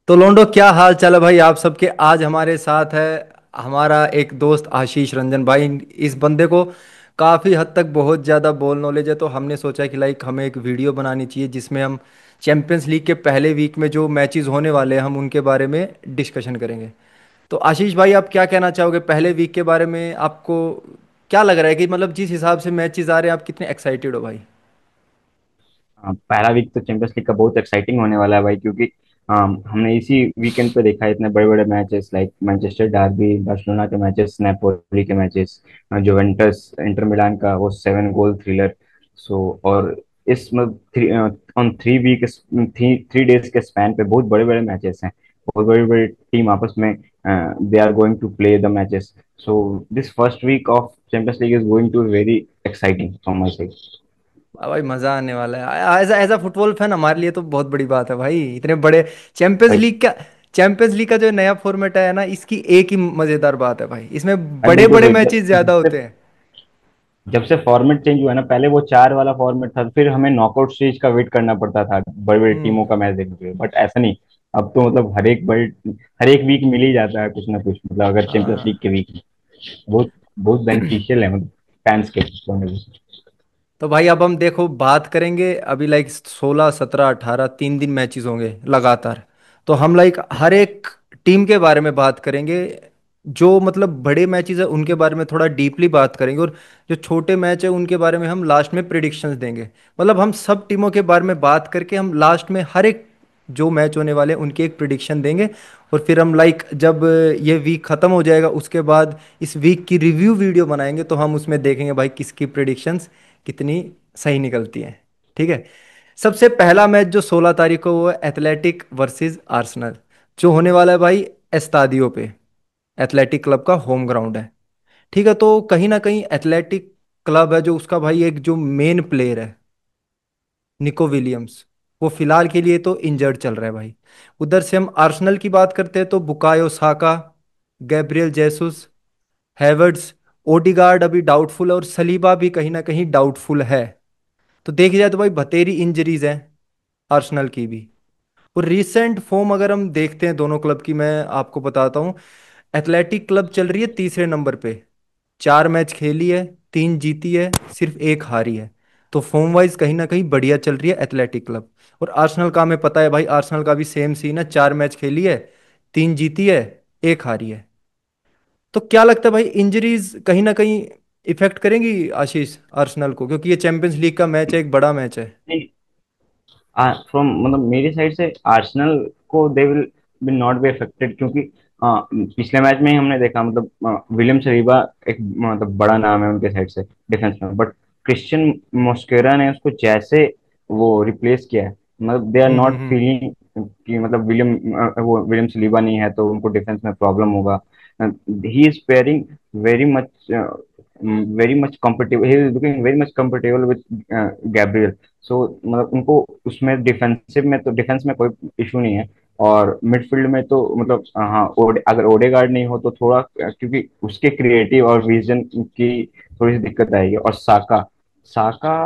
तो लोंडो, क्या हाल चाल है भाई आप सबके। आज हमारे साथ है हमारा एक दोस्त आशीष रंजन भाई। इस बंदे को काफ़ी हद तक बहुत ज़्यादा बॉल नॉलेज है, तो हमने सोचा कि हमें एक वीडियो बनानी चाहिए जिसमें हम चैंपियंस लीग के पहले वीक में जो मैचेस होने वाले हैं हम उनके बारे में डिस्कशन करेंगे। तो आशीष भाई, आप क्या कहना चाहोगे पहले वीक के बारे में? आपको क्या लग रहा है कि मतलब जिस हिसाब से मैचेस आ रहे हैं आप कितने एक्साइटेड हो भाई? हाँ, पहला वीक तो चैंपियंस लीग का बहुत एक्साइटिंग होने वाला है भाई, क्योंकि हमने इसी वीकेंड पे देखा है इतने बड़े बड़े matches like Manchester derby, Barcelona के मैचेस, नेपोली के मैचेस, जुवेंटस इंटर मिलान का वो 7 गोल थ्रिलर। सो और इस three on 3 week, three days के स्पैन पे बहुत बड़े बड़े मैचेस हैं। बहुत बड़ी बड़ी टीम आपस में they are going to play the matches. So this first week of Champions League is going to very exciting from my side. भाई मजा आने वाला है। As as a football fan हमारे लिए तो बहुत बड़ी बात है भाई, इतने बड़े चैंपियंस लीग का जो नया फॉर्मेट है ना, इसकी एक ही मजेदार बात है भाई, इसमें बड़े बिल्कुल बड़े भाई, मैचेस ज्यादा होते हैं। जब से फॉर्मेट चेंज हुआ है ना, पहले वो 4 वाला फॉर्मेट था, फिर हमें नॉकआउट स्टेज का वेट करना पड़ता था बड़ी बड़ी हम्म। टीमों का मैच देखने के लिए। बट ऐसा नहीं, अब तो मतलब हर एक वीक मिल ही जाता है कुछ ना कुछ, मतलब अगर चैंपियंस लीग हाँ। के वीक में बहुत बहुत बेनिफिशियल है, मतलब फैंस के point of view से। तो भाई अब हम देखो बात करेंगे अभी 16 17 18 3 दिन मैचेस होंगे लगातार। तो हम हर एक टीम के बारे में बात करेंगे। जो मतलब बड़े मैचेस है उनके बारे में थोड़ा डीपली बात करेंगे, और जो छोटे मैच है उनके बारे में हम लास्ट में प्रिडिक्शंस देंगे। मतलब हम सब टीमों के बारे में बात करके हम लास्ट में हर एक जो मैच होने वाले हैं उनकी एक प्रिडिक्शन देंगे। और फिर हम जब ये वीक ख़त्म हो जाएगा उसके बाद इस वीक की रिव्यू वीडियो बनाएंगे, तो हम उसमें देखेंगे भाई किसकी प्रिडिक्शंस कितनी सही निकलती हैं। ठीक है। सबसे पहला मैच जो 16 तारीख को, वो है एथलेटिक वर्सेस आर्सेनल, जो होने वाला है भाई एस्तादियो पे। एथलेटिक क्लब का होम ग्राउंड है। ठीक है। तो कहीं ना कहीं एथलेटिक क्लब है जो उसका भाई एक जो मेन प्लेयर है निको विलियम्स, वो फिलहाल के लिए तो इंजर्ड चल रहा है भाई। उधर से हम आर्सेनल की बात करते हैं तो Bukayo Saka, Gabriel Jesus, Haywards, Odegaard अभी डाउटफुल है, और सलीबा भी कहीं ना कहीं डाउटफुल है। तो देखी जाए तो भाई बतेरी इंजरीज हैं आर्सेनल की भी। और रीसेंट फॉर्म अगर हम देखते हैं दोनों क्लब की, मैं आपको बताता हूँ। एथलेटिक क्लब चल रही है तीसरे नंबर पे, 4 मैच खेली है, 3 जीती है, सिर्फ एक हारी है। तो फॉर्म वाइज कहीं ना कहीं बढ़िया चल रही है एथलेटिक क्लब। और आर्सेनल का हमें पता है भाई, आर्सेनल का भी सेम सीन है, 4 मैच खेली है, 3 जीती है, एक हारी है। तो क्या लगता है भाई, इंजरीज कहीं ना कहीं इफेक्ट करेंगी आशीष आर्सेनल को, क्योंकि ये चैंपियंस लीग का मैच है, एक बड़ा मैच है। फ्रॉम मतलब मेरी साइड से आर्सेनल को they will not be affected, क्योंकि पिछले मैच में ही हमने देखा, मतलब विलियम सलीबा एक मतलब बड़ा नाम है उनके साइड से डिफेंस में, बट क्रिश्चियन मॉस्केरा ने उसको जैसे वो रिप्लेस किया है, मतलब they are not hmm. Feeling कि मतलब वो विलियम सलीबा नहीं है तो उनको डिफेंस में प्रॉब्लम होगा। He is pairing very much very much comfortable, he is looking very much comfortable with Gabriel. So मतलब उनको उसमें डिफेंसिव में तो डिफेंस में कोई इशू नहीं है। और मिडफील्ड में तो मतलब हाँ, अगर ओडेगार्ड नहीं हो तो थोड़ा, क्योंकि उसके क्रिएटिव और विजन की थोड़ी सी दिक्कत आएगी। और साका साका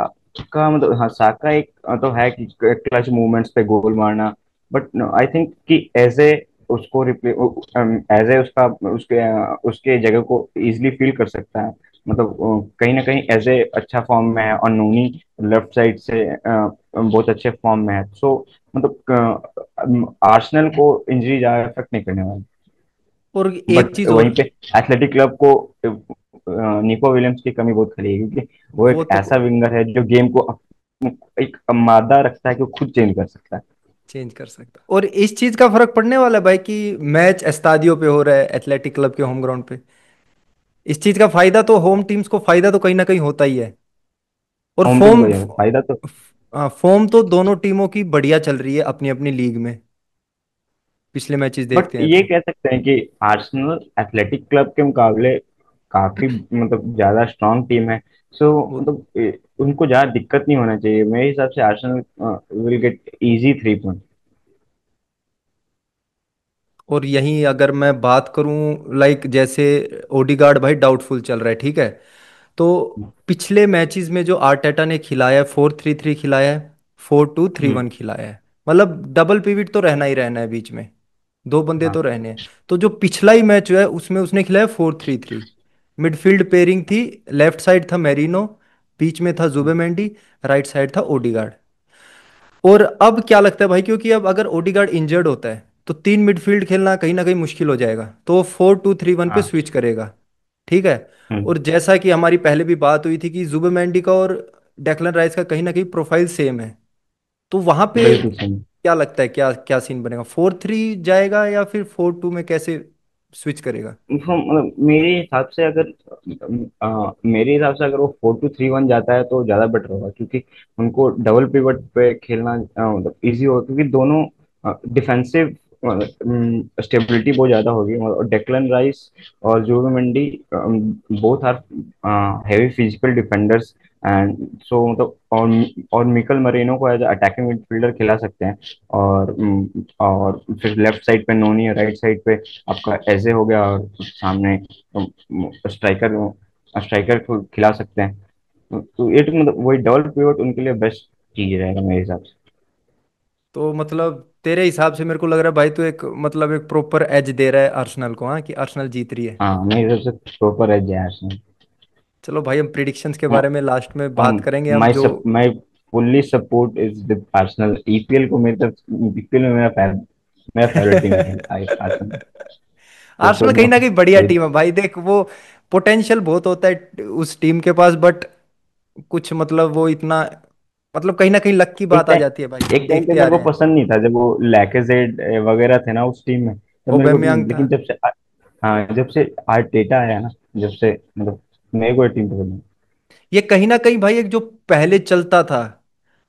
का मतलब हाँ, साका एक तो है कि क्लच मूवमेंट्स पे गोल मारना, बट आई थिंक कि एज ए उसको रिप्ले एज ए उसका उसके उसके जगह को इजिली फील कर सकता है। मतलब कहीं ना कहीं एज ए अच्छा फॉर्म में है, और नूनी लेफ्ट साइड से बहुत अच्छे फॉर्म में है। सो मतलब आर्सेनल को इंजरी ज्यादा इफेक्ट नहीं करने वाली। और एक बट चीज वहीं और, पे एथलेटिक क्लब को निको विलियम्स की कमी बहुत खली है, क्योंकि वो वो एक तो ऐसा विंगर है जो गेम को एक मादा रखता है कि वो खुद चेंज कर सकता है। चेंज कर सकता, और इस चीज का फर्क पड़ने वाला है भाई कि मैच एस्तादियो पे हो रहा है, एथलेटिक क्लब के होम ग्राउंड पे। इस चीज का फायदा तो होम टीम्स को फायदा तो कहीं ना कहीं होता ही है। और होम टीम फॉर्म, को फायदा तो। फॉर्म तो दोनों टीमों की बढ़िया चल रही है अपनी अपनी लीग में, पिछले मैचेस बट देखते हैं ये तो। कह सकते हैं कि आर्सेनल एथलेटिक क्लब के मुकाबले काफी मतलब ज्यादा स्ट्रांग टीम है। सो वो मतलब उनको ज्यादा दिक्कत नहीं होना चाहिए मेरे हिसाब से। Arsenal will get easy 3 point. और यहीं अगर मैं बात करूं, जैसे ओडिगार्ड भाई डाउटफुल चल रहा है, ठीक है। तो पिछले मैचेस में जो आर्टेटा ने खिलाया है, 4-3-3 खिलाया है, 4-2-3-1 खिलाया है। मतलब डबल पिविट तो रहना ही रहना है बीच में। दो बंदे तो हाँ। रहने हैं। तो जो पिछला ही मैच जो है उसमें उसने खिलाया 4-3-3। मिडफील्ड पेयरिंग थी, लेफ्ट साइड था मेरिनो, बीच में था जुबेमेंडी, राइट साइड था ओडिगार्ड। और अब क्या लगता है भाई, क्योंकि अब अगर ओडिगार्ड इंजर्ड होता है तो तीन मिडफील्ड खेलना कहीं ना कहीं मुश्किल हो जाएगा, तो वो 4-2-3-1 पे हाँ। स्विच करेगा। ठीक है। हम्म। और जैसा कि हमारी पहले भी बात हुई थी कि जुबेमेंडी का और डेक्लन राइस का कहीं ना कहीं प्रोफाइल सेम है, तो वहां पे बिल्कुल सही। क्या लगता है, क्या क्या सीन बनेगा, 4-3 जाएगा या फिर 4-2 में कैसे स्विच करेगा? मतलब मेरे हिसाब से अगर वो 4-2-3-1 जाता है तो ज्यादा बेटर होगा, क्योंकि उनको डबल पिवट पे खेलना मतलब इजी होगा, क्योंकि दोनों डिफेंसिव स्टेबिलिटी बहुत ज्यादा होगी। और डेक्लन राइस और जोरो मंडी both are heavy physical defenders, and so मतलब और मिकल मरीनो को एज अटैकिंग मिडफील्डर खिला सकते हैं। और फिर लेफ्ट साइड पे नोनी है, राइट साइड पे आपका ऐसे हो गया, और सामने स्ट्राइकर स्ट्राइकर को खिला सकते हैं। तो ये तो मतलब वही डबल पिवट उनके लिए बेस्ट चीज रहेगा मेरे हिसाब से। तो मतलब तेरे हिसाब से मेरे को लग रहा है भाई, तो एक मतलब एक प्रॉपर एज दे रहा है अर्सनल को, हाँ, कि अर्सनल जीत रही है। हाँ, मेरे हिसाब से प्रॉपर है जैस। चलो भाई, हम प्रिडिक्शंस के बारे में लास्ट में बात हम करेंगे, हम जो my fully support is with Arsenal. EPL को मेरे तरफ, ईपीएल में मेरा फेवरेट टीम है आर्सेनल। तो आर्सेनल कहीं ना कहीं बढ़िया कोई टीम है भाई, देख वो पोटेंशियल बहुत होता है उस टीम के पास, बट कुछ मतलब वो इतना, मतलब कहीं ना कहीं लक की बात आ जाती है भाई, एक टाइम पे देखते आ मेरे को रहे हैं। पसंद नहीं था जब वो लैकेजेड वगैरह थे ना उस टीम में, तब मेरे को ओबेमयांग था। लेकिन हाँ, जब से आर्टेटा आया ना, जब से मतलब मेरे को ये टीम पसंद है। ये कहीं ना कहीं भाई एक जो पहले चलता था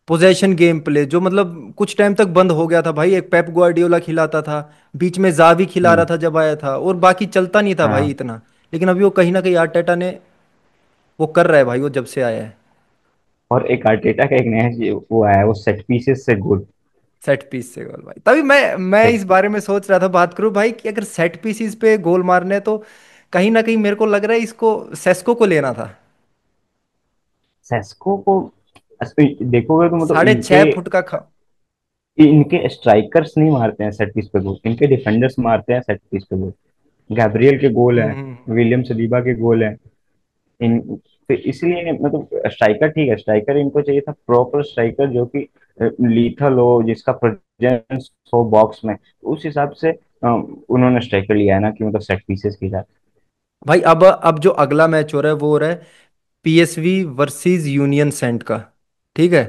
पोजेशन गेम प्ले, जो मतलब कुछ टाइम तक बंद हो गया था भाई, एक पेप गुआर्डियोला खिलाता था, बीच में जावी खिला रहा हम्म। था जब आया था, और बाकी चलता नहीं था भाई हाँ। इतना। लेकिन अभी वो कहीं ना कहीं आर्टेटा ने वो कर रहा है भाई, वो जब से आया है। और एक आर्टेटा का एक नया वो आया है, वो सेट पीसेस से गोल। सेट पीस से गोल भाई, तभी मैं इस सेट बारे में सोच रहा था बात करूं भाई, कि अगर सेट पीसीस पे गोल मारने हैं, तो कहीं ना कहीं मेरे को लग रहा है इसको सेस्को को लेना था। सेस्को को देखोगे तो मतलब 6.5 फुट का इनके स्ट्राइकर्स नहीं मारते हैं सेट पीस पे गोल, इनके डिफेंडर्स मारते हैं सेट पीस पे गोल। गैब्रियल के गोल हम्म है, हम्म। विलियम सलीबा के गोल है। इन तो इसलिए मतलब स्ट्राइकर ठीक है, स्ट्राइकर इनको चाहिए था, प्रॉपर स्ट्राइकर जो कि लीथल हो, जिसका प्रेजेंस हो बॉक्स में, उस हिसाब से उन्होंने स्ट्राइकर लिया है ना, कि मतलब सेट पीसेस की जाए। भाई अब जो अगला मैच हो रहा है वो हो रहा है पीएसवी वर्सेस यूनियन सेंट का। ठीक है।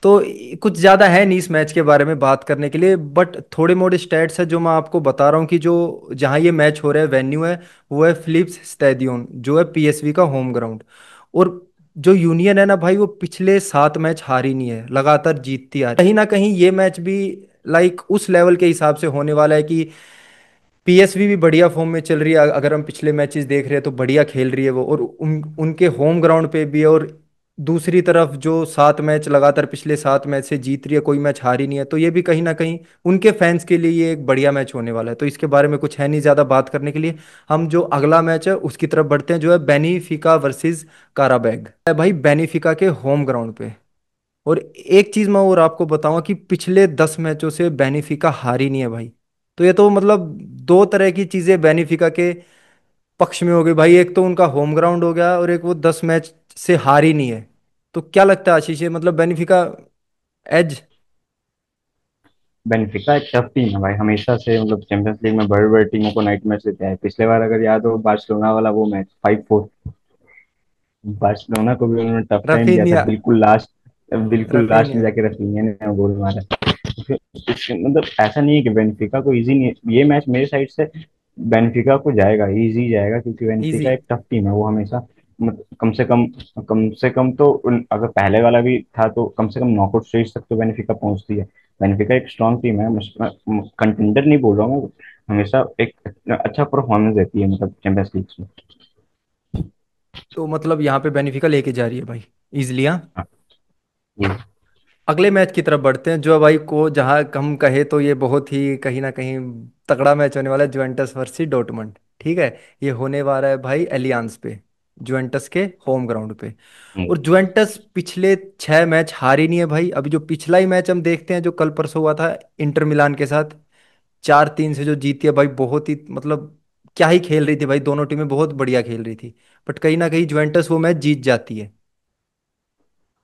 तो कुछ ज़्यादा है नहीं इस मैच के बारे में बात करने के लिए, बट थोड़े मोड़े स्टैट्स है जो मैं आपको बता रहा हूँ, कि जो जहाँ ये मैच हो रहा है वेन्यू है वो है फिलिप्स स्टेडियम, जो है पीएसवी का होम ग्राउंड। और जो यूनियन है ना भाई, वो पिछले 7 मैच हारी नहीं है, लगातार जीतती आ रही है। कहीं ना कहीं ये मैच भी लाइक उस लेवल के हिसाब से होने वाला है कि पीएसवी भी बढ़िया फॉर्म में चल रही है, अगर हम पिछले मैचेस देख रहे हैं तो बढ़िया खेल रही है वो, और उनके होम ग्राउंड पे भी है। और दूसरी तरफ जो 7 मैच लगातार पिछले 7 मैच से जीत रही है, कोई मैच हारी नहीं है, तो ये भी कहीं ना कहीं उनके फैंस के लिए ये एक बढ़िया मैच होने वाला है। तो इसके बारे में कुछ है नहीं ज़्यादा बात करने के लिए, हम जो अगला मैच है उसकी तरफ बढ़ते हैं, जो है बेनिफिका वर्सेस काराबैग है भाई, बेनिफिका के होम ग्राउंड पे। और एक चीज मैं और आपको बताऊंगा कि पिछले 10 मैचों से बेनिफिका हारी नहीं है भाई। तो ये तो मतलब दो तरह की चीजें बेनिफिका के पक्ष में हो गई भाई, एक तो उनका होम ग्राउंड हो गया, और एक वो 10 मैच से हारी नहीं है। तो क्या लगता है आशीष, ये मतलब बेनिफिका एज? बेनिफिका एक टफ टीम है भाई, हमेशा से मतलब चैंपियंस लीग में बड़े बड़े टीमों को नाइट मैच देते हैं। पिछले बार अगर याद हो बार्सिलोना वाला वो मैच 5-4, बार्सिलोना को भी उन्होंने टफ टाइम दिया था, रफीनिया। बिल्कुल लास्ट में रफीनिया। जाके रफीनिया ने गोल मारा। मतलब ऐसा नहीं है कि बेनिफिका को इजी नहीं है ये मैच, मेरे साइड से बेनिफिका को जाएगा, इजी जाएगा, क्योंकि इजी। बेनिफिका एक टफ टीम है वो हमेशा। कम से कम तो अगर पहले वाला भी था तो कम से कम नॉकआउट स्टेज तक तो बेनिफिका पहुंचती है। बेनिफिका एक स्ट्रांग टीम है, कंटेंडर नहीं बोल रहा हूँ, हमेशा एक अच्छा परफॉर्मेंस देती है मतलब चैंपियंस लीग में। तो मतलब यहाँ पे बेनिफिका लेके जा रही है भाई, इजली, हाँ। हाँ, ये अगले मैच की तरफ बढ़ते हैं, जो भाई को जहां हम कहे तो ये बहुत ही कहीं ना कहीं तगड़ा मैच होने वाला है, जुवेंटस वर्सेस डॉर्टमंड। ठीक है। ये होने वाला है भाई एलियांस पे, जुवेंटस के होम ग्राउंड पे। ये और जुवेंटस पिछले 6 मैच हारी नहीं है भाई। अभी जो पिछला ही मैच हम देखते हैं जो कल परसों हुआ था इंटर मिलान के साथ, 4-3 से जो जीती है भाई, बहुत ही मतलब क्या ही खेल रही थी भाई, दोनों टीमें बहुत बढ़िया खेल रही थी। बट कहीं ना कहीं जुवेंटस वो मैच जीत जाती है।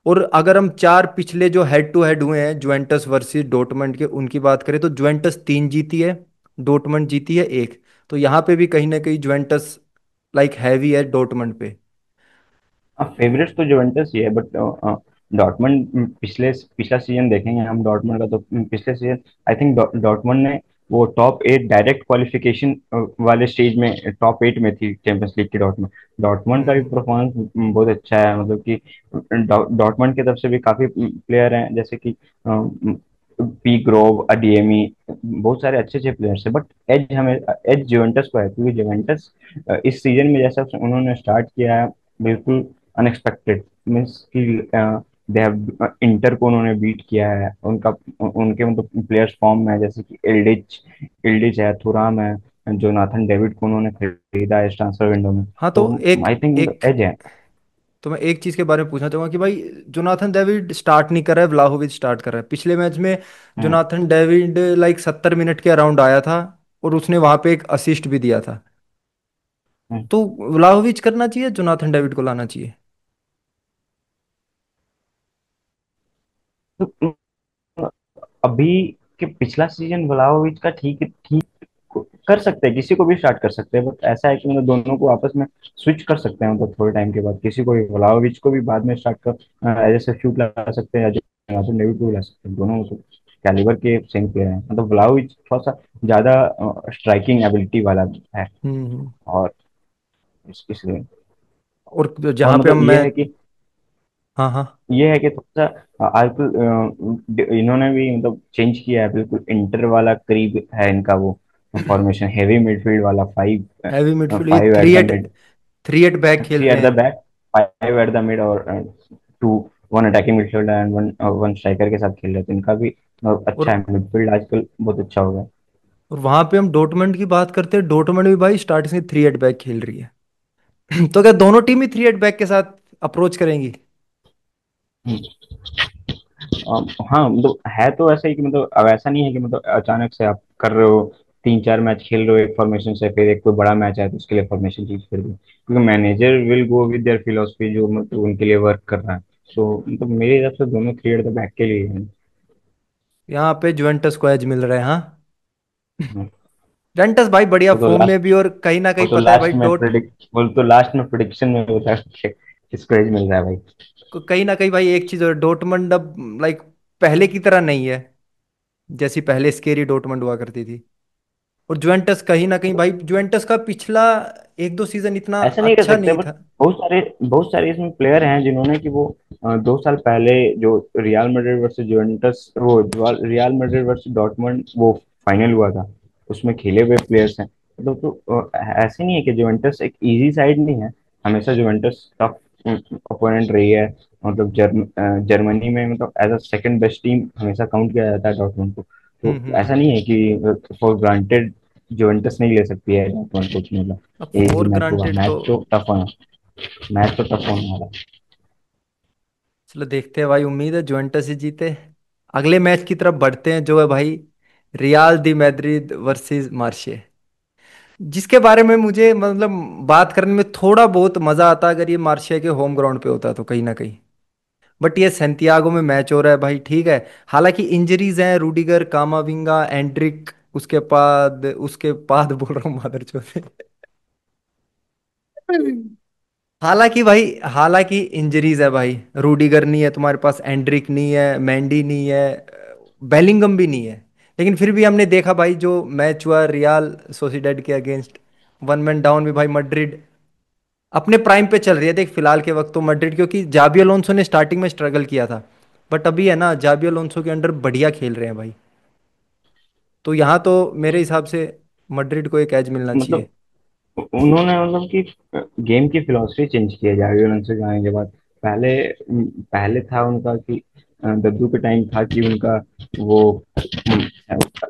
और अगर हम चार पिछले जो हेड टू हेड हुए हैं जुवेंटस वर्सेस डोटमंड के, उनकी बात करें तो जुवेंटस 3 जीती है, डोटमंड जीती है 1। तो यहाँ पे भी कहीं ना कहीं जुवेंटस लाइक हैवी है डोटमंड पे। फेवरेट तो जुवेंटस ही है, बट डॉर्टमंड पिछला सीजन देखेंगे हम डॉर्टमंड का, तो पिछले सीजन आई थिंक डॉर्टमंड ने वो टॉप 8 डायरेक्ट क्वालिफिकेशन वाले स्टेज में टॉप 8 में थी चैंपियंस लीग की। डॉर्टमंड डॉर्टमंड का भी हम्म। परफॉर्मेंस बहुत अच्छा है, मतलब कि डॉर्टमंड की तरफ से भी काफी प्लेयर हैं, जैसे कि पी ग्रोव, अडिएमी, बहुत सारे अच्छे अच्छे प्लेयर्स हैं। बट एज जुवेंटस को है, क्योंकि जुवेंटस इस सीजन में जैसा उन्होंने स्टार्ट किया है, बिल्कुल अनएक्सपेक्टेड। मीन्स कि दे हैव इंटर को उन्होंने बीट किया है, उनका उनके मतलब प्लेयर्स फॉर्म में है, जैसे कि इल्डिच है, थुराम है, जोनाथन डेविड को उन्होंने खरीदा है इस ट्रांसफर विंडो में। हाँ तो तो एक आई थिंक एक एज है। तो मैं एक चीज के बारे में पूछना चाहूंगा कि भाई जोनाथन डेविड स्टार्ट नहीं कर रहा है, व्लाहोविच स्टार्ट कर रहा है। पिछले मैच में हम्म, जोनाथन डेविड लाइक 70 मिनट के अराउंड आया था, और उसने वहां पे एक असिस्ट भी दिया था। हम्म। तो व्लाहोविच करना चाहिए, जोनाथन डेविड को लाना चाहिए? तो अभी के पिछला सीजन व्लाहोविच का ठीक ठीक कर सकते हैं, किसी को भी स्टार्ट कर सकते हैं, बट ऐसा है कि मतलब दोनों को आपस में स्विच कर सकते हैं, मतलब थोड़े टाइम के बाद किसी को भी, व्लाहोविच को भी बाद में स्टार्ट कर एज ए सब्स्टिट्यूट ला सकते हैं, या डेविड को भी ला सकते हैं, दोनों मतलब कैलिबर के सेम प्लेयर हैं। मतलब व्लाहोविच थोड़ा सा ज्यादा स्ट्राइकिंग एबिलिटी वाला है, हम्म। और इसलिए। और और जहाँ पे हम मतलब मैं, हाँ हाँ, ये है कि थोड़ा सा आजकल इन्होंने भी मतलब चेंज किया है, बिल्कुल इंटर वाला करीब है इनका वो फॉर्मेशन, हेवी मिडफील्ड वाला, फाइव हैवी मिडफील्ड, ये five three at the at mid, three at back three खेलते एट द हैं। Back, five at the mid, और two one attacking midfielder and one one striker के साथ खेल रहे थे। इनका भी अच्छा और है, मिडफील्ड आजकल बहुत अच्छा हो गया। और वहां पे हम डोटमंड की बात करते हैं, डोटमंड भी भाई स्टार्टिंग से 3 एट बैक खेल रही है। तो क्या दोनों टीम ही 3 एट बैक के साथ अप्रोच करेंगी? हाँ मतलब है तो ऐसा ही कि मतलब अब ऐसा नहीं है कि मतलब अचानक से आप कर रहे हो, 3 4 मैच खेल रहे हो एक फॉर्मेशन से, फिर एक कोई बड़ा मैच आया तो उसके लिए फॉर्मेशन चेंज कर दो, क्योंकि manager will go with their philosophy जो मतलब उनके लिए वर्क कर रहा है। तो मतलब मेरे हिसाब से दोनों क्रिएट द बैक के लिए हैं। यहाँ पे जुवेंटस को एज मिल रहा है, हाँ। हम्म। जुवेंटस भाई बढ़िया वो तो फॉर्म में लास्ट भी, और कहीं ना वो कहीं तो पता है भाई लास्ट में प्रिडिक्ट वो तो लास्ट में प्रिडिक्शन में होता है कि किसको एज मिल रहा है भाई। कहीं ना कहीं भाई एक चीज और, डोटमंड अब लाइक पहले की तरह नहीं है, जैसी पहले स्केरी डोटमंड हुआ करती थी। और जुवेंटस कहीं ना कहीं भाई, जुवेंटस का पिछला 1-2 सीजन इतना ऐसा नहीं कर अच्छा सकते, नहीं बट था। बहुत सारे इसमें प्लेयर हैं जिन्होंने कि वो 2 साल पहले जो रियल मैड्रिड वर्सेस जुवेंटस, वो रियल मैड्रिड वर्सेस डॉर्टमंड वो फाइनल हुआ था, उसमें खेले हुए प्लेयर्स हैं। मतलब तो ऐसे नहीं है कि जुवेंटस एक इजी साइड नहीं है, हमेशा जुवेंटस टफ ओपोनेंट रही है। मतलब जर्मनी में मतलब as a second best team हमेशा काउंट किया जाता है डॉर्टमंड को। तो ऐसा हम्म। नहीं है कि फॉर ग्रांटेड जुवेंटस नहीं ले सकती है डॉर्टमंड को, मतलब अब एक ही फॉर मैच होगा, ग्रांटेड तो, मैच तो टफ होने वाला है। चलो देखते हैं भाई, उम्मीद है जुवेंटस ही जीते। अगले मैच की तरफ बढ़ते हैं, जो है भाई रियाल दी मैड्रिड वर्सेस मार्शे, जिसके बारे में मुझे मतलब बात करने में थोड़ा बहुत मजा आता अगर ये मार्शे के होम ग्राउंड पे होता तो कहीं ना कहीं। बट ये सेंटियागो में मैच हो रहा है भाई, ठीक है। हालांकि इंजरीज हैं, रूडिगर, कामाविंगा, एंड्रिक, उसके बाद बोल रहा हूँ मादर चौथे। हालांकि भाई, हालांकि इंजरीज है भाई, रूडिगर नहीं है तुम्हारे पास, एंड्रिक नहीं है, मैंडी नहीं है, बेलिंगम भी नहीं है। लेकिन फिर भी हमने देखा भाई जो मैच हुआ रियल सोसिडेड के अगेंस्ट, 1 मैन डाउन भी भाई मड्रिड अपने प्राइम पे चल रही है। देख फिलहाल के वक्त तो मड्रिड, क्योंकि जाबी अलोंसो ने स्टार्टिंग में स्ट्रगल किया था, बट अभी है ना जाबी अलोंसो के अंडर बढ़िया खेल रहे हैं भाई। तो यहाँ तो मेरे हिसाब से मड्रिड को एक एज मिलना मतलब चाहिए। उन्होंने मतलब कि गेम की फिलोसफी चेंज की है जावी अलोंसो के आने के बाद। पहले पहले था उनका कि दद्दू के टाइम था कि उनका वो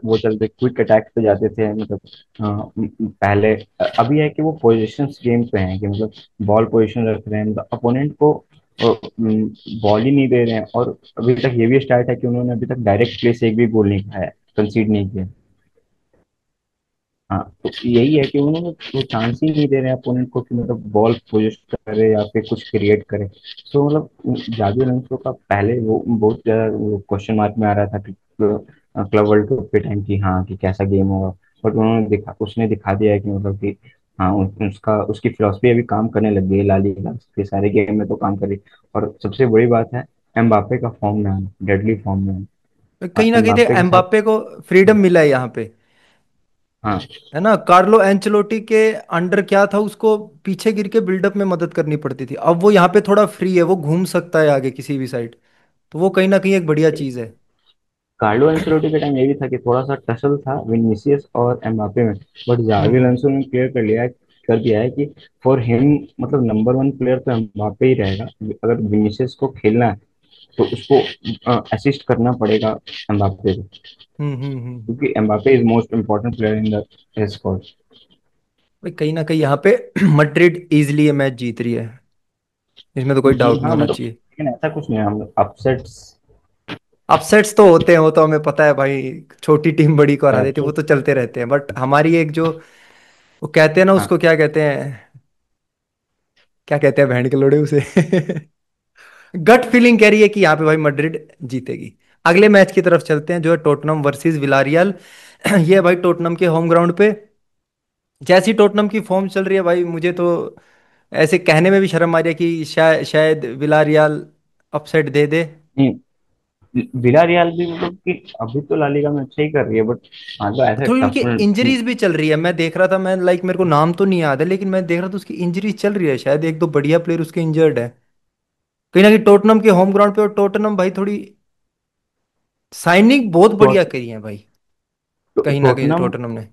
वो चलते क्विक अटैक पे जाते थे, मतलब पहले। अभी है कि वो पोजीशंस गेम पे हैं, कि मतलब बॉल पोजीशन रख रहे हैं, मतलब अपोनेंट को बॉल ही नहीं दे रहे हैं। और अभी तक ये भी स्टार्ट है कि उन्होंने अभी तक डायरेक्ट प्ले से एक भी गोल नहीं खाया, कंसीड नहीं किया। हाँ, तो यही है कि उन्होंने वो चांस ही नहीं दे रहे अपोनेंट को कि मतलब बॉल पोजिशन करे या फिर कुछ क्रिएट करे। तो मतलब जावी अलोंसो का पहले वो बहुत ज्यादा क्वेश्चन मार्क में आ रहा था कि क्लब वर्ल्ड कप के टाइम की, हाँ, कि कैसा गेम होगा। बट उन्होंने दिखा, उसने दिखा दिया है कि मतलब कि हाँ, उसका उसकी फिलोसफी अभी काम करने लग गई है, ला लीगा के सारे गेम में तो काम कर रही। और सबसे बड़ी बात है, एम्बापे का फॉर्म में आना, डेडली फॉर्म में कहीं ना कहीं एम्बापे के साथ। एम्बाप्पे को फ्रीडम मिला है यहाँ पे, हाँ, है ना। कार्लो एंचेलोटी के अंडर क्या था, उसको पीछे गिर के बिल्डअप में मदद करनी पड़ती थी। अब वो यहाँ पे थोड़ा फ्री है, वो घूम सकता है आगे किसी भी साइड। तो वो कहीं ना कहीं एक बढ़िया चीज है। कार्लो एंcelotti के टाइम ये भी था कि थोड़ा सा टसल था विनीसियस और एम्बापे में। बट जावी हम्म। अलोंसो ने क्लियर कर दिया है कि फॉर हिम मतलब नंबर वन प्लेयर तो एम्बापे ही रहेगा। अगर विनीसियस को खेलना है तो उसको असिस्ट करना पड़ेगा एम्बापे को, हम्म। क्योंकि Mbappe is most important player in the squad. भाई कहीं ना कहीं यहाँ पे मैड्रिड इजीली ये मैच जीत रही है, इसमें तो कोई जी डाउट नहीं हाँ, होना मतलब चाहिए। लेकिन ऐसा कुछ नहीं है, हम अपसेट्स। अपसेट्स तो होते हैं, वो तो हमें पता है भाई। छोटी टीम बड़ी को हरा देती है, वो तो तो चलते रहते हैं। बट हमारी एक जो, वो कहते हैं ना, हाँ, उसको क्या कहते हैं, क्या कहते हैं बहन के लोड़े उसे गट फीलिंग कह रही है कि यहाँ पे भाई मैड्रिड जीतेगी। अगले मैच की तरफ चलते हैं, जो है टोटनम वर्सेस विलारियल। ये है भाई टोटनम के होम ग्राउंड पे। जैसी टोटनम की फॉर्म चल रही है भाई, मुझे तो ऐसे कहने में भी शर्म आ रही है कि शायद शायद विलारियल अपसेट दे दे। नहीं, विला रियल भी मतलब कि अभी तो ला लीगा में अच्छा ही कर रही है, बट हाँ, तो ऐसे थोड़ी उनकी टफ। इंजरीज भी चल रही है, मैं देख रहा था। मैं लाइक मेरे को नाम तो नहीं याद है, लेकिन मैं देख रहा था उसकी इंजरीज चल रही है, शायद एक दो बढ़िया प्लेयर उसके इंजर्ड है। कहीं ना कहीं टोटनम के होम ग्राउंड पे, और टोटनम भाई थोड़ी साइनिंग बहुत बढ़िया करी है भाई, कहीं ना कहीं टोटनम टोटनम ने।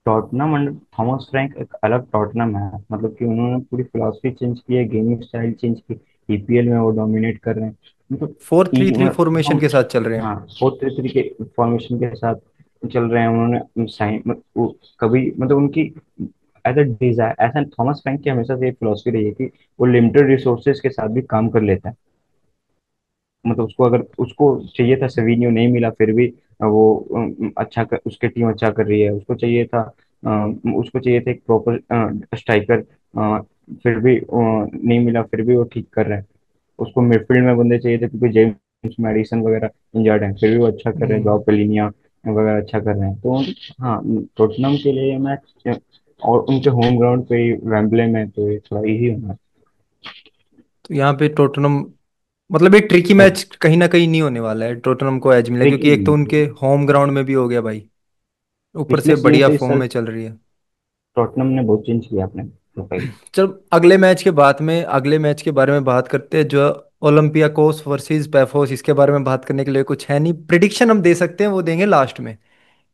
टॉटनहम अंडर थॉमस फ्रैंक एक अलग टॉटनहम है। मतलब कि उन्होंने पूरी फिलॉसफी चेंज की है, गेमिंग स्टाइल चेंज की। ईपीएल में वो डोमिनेट कर रहे हैं। मतलब 4-3-3 फॉर्मेशन हम, के साथ चल रहे हैं। हाँ, 4-3-3 के फॉर्मेशन के साथ चल रहे हैं। उन्होंने साइन कभी मतलब उनकी एज अ डिजायर, ऐसा थॉमस फ्रैंक की हमेशा से एक फिलॉसफी रही है कि वो लिमिटेड रिसोर्सेज के साथ भी काम कर लेता है। मतलब उसको अगर उसको चाहिए था सेविनियो, नहीं मिला फिर भी वो उसके टीम अच्छा कर रही है। उसको चाहिए था एक प्रॉपर स्ट्राइकर, फिर भी नहीं मिला, फिर भी वो ठीक कर रहे हैं। उसको मिडफील्ड में बंदे चाहिए थे क्योंकि जेम्स मैडिसन वगैरह इंजर्ड हैं, फिर भी वो अच्छा कर रहे हैं। जॉब हम्म। पेलिनिया वगैरह अच्छा कर रहे हैं। तो हाँ, टोटनहम के लिए ये मैच, और उनके होम ग्राउंड पे ही वेम्बले में, तो ये थोड़ा इजी होना तो यहाँ पे टोटनम, मतलब एक ट्रिकी है। मैच कहीं ना कहीं नहीं होने वाला है, टोटनम को एज मिला, क्योंकि ट्रिकी एक तो उनके होम ग्राउंड में भी हो गया भाई, ऊपर पिछले से सीजन बढ़िया से इस फॉर्म साल में चल रही है। टॉटनहम ने बहुत चेंज किया अपने प्रोफाइल। चल अगले मैच के बाद में, अगले मैच के बारे में बात करते हैं, जो ओलंपियाकोस वर्सेस पैफोस। इसके बारे में बात करने के लिए कुछ है नहीं, प्रिडिक्शन हम दे सकते हैं, वो देंगे लास्ट में।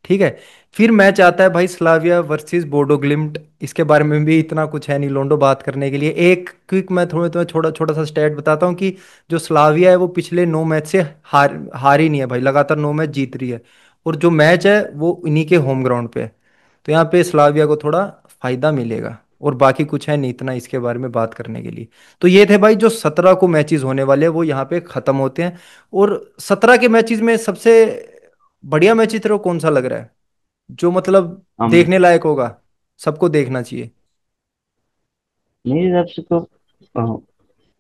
ठीक है। फिर मैच आता है भाई स्लाविया वर्सेस बोडो ग्लिम्ट। इसके बारे में भी इतना कुछ है नहीं लोंडो बात करने के लिए। एक क्विक मैं थोड़ा तुम्हें छोटा छोटा सा स्टैट बताता हूँ कि जो स्लाविया है वो पिछले 9 मैच से हारी नहीं है भाई, लगातार 9 मैच जीत रही है। और जो मैच है वो इन्हीं के होम ग्राउंड पे है। तो यहाँ पे स्लाविया को थोड़ा फायदा मिलेगा। और बाकी कुछ है नहीं इतना इसके बारे में बात करने के लिए। तो ये थे भाई जो 17 को मैचेस होने वाले हैं, वो यहाँ पे खत्म होते हैं। और 17 के मैचेस में सबसे बढ़िया मैच तेरे को कौन सा लग रहा है, जो मतलब हम देखने लायक होगा, सबको देखना चाहिए? मेरे हिसाब से तो अ,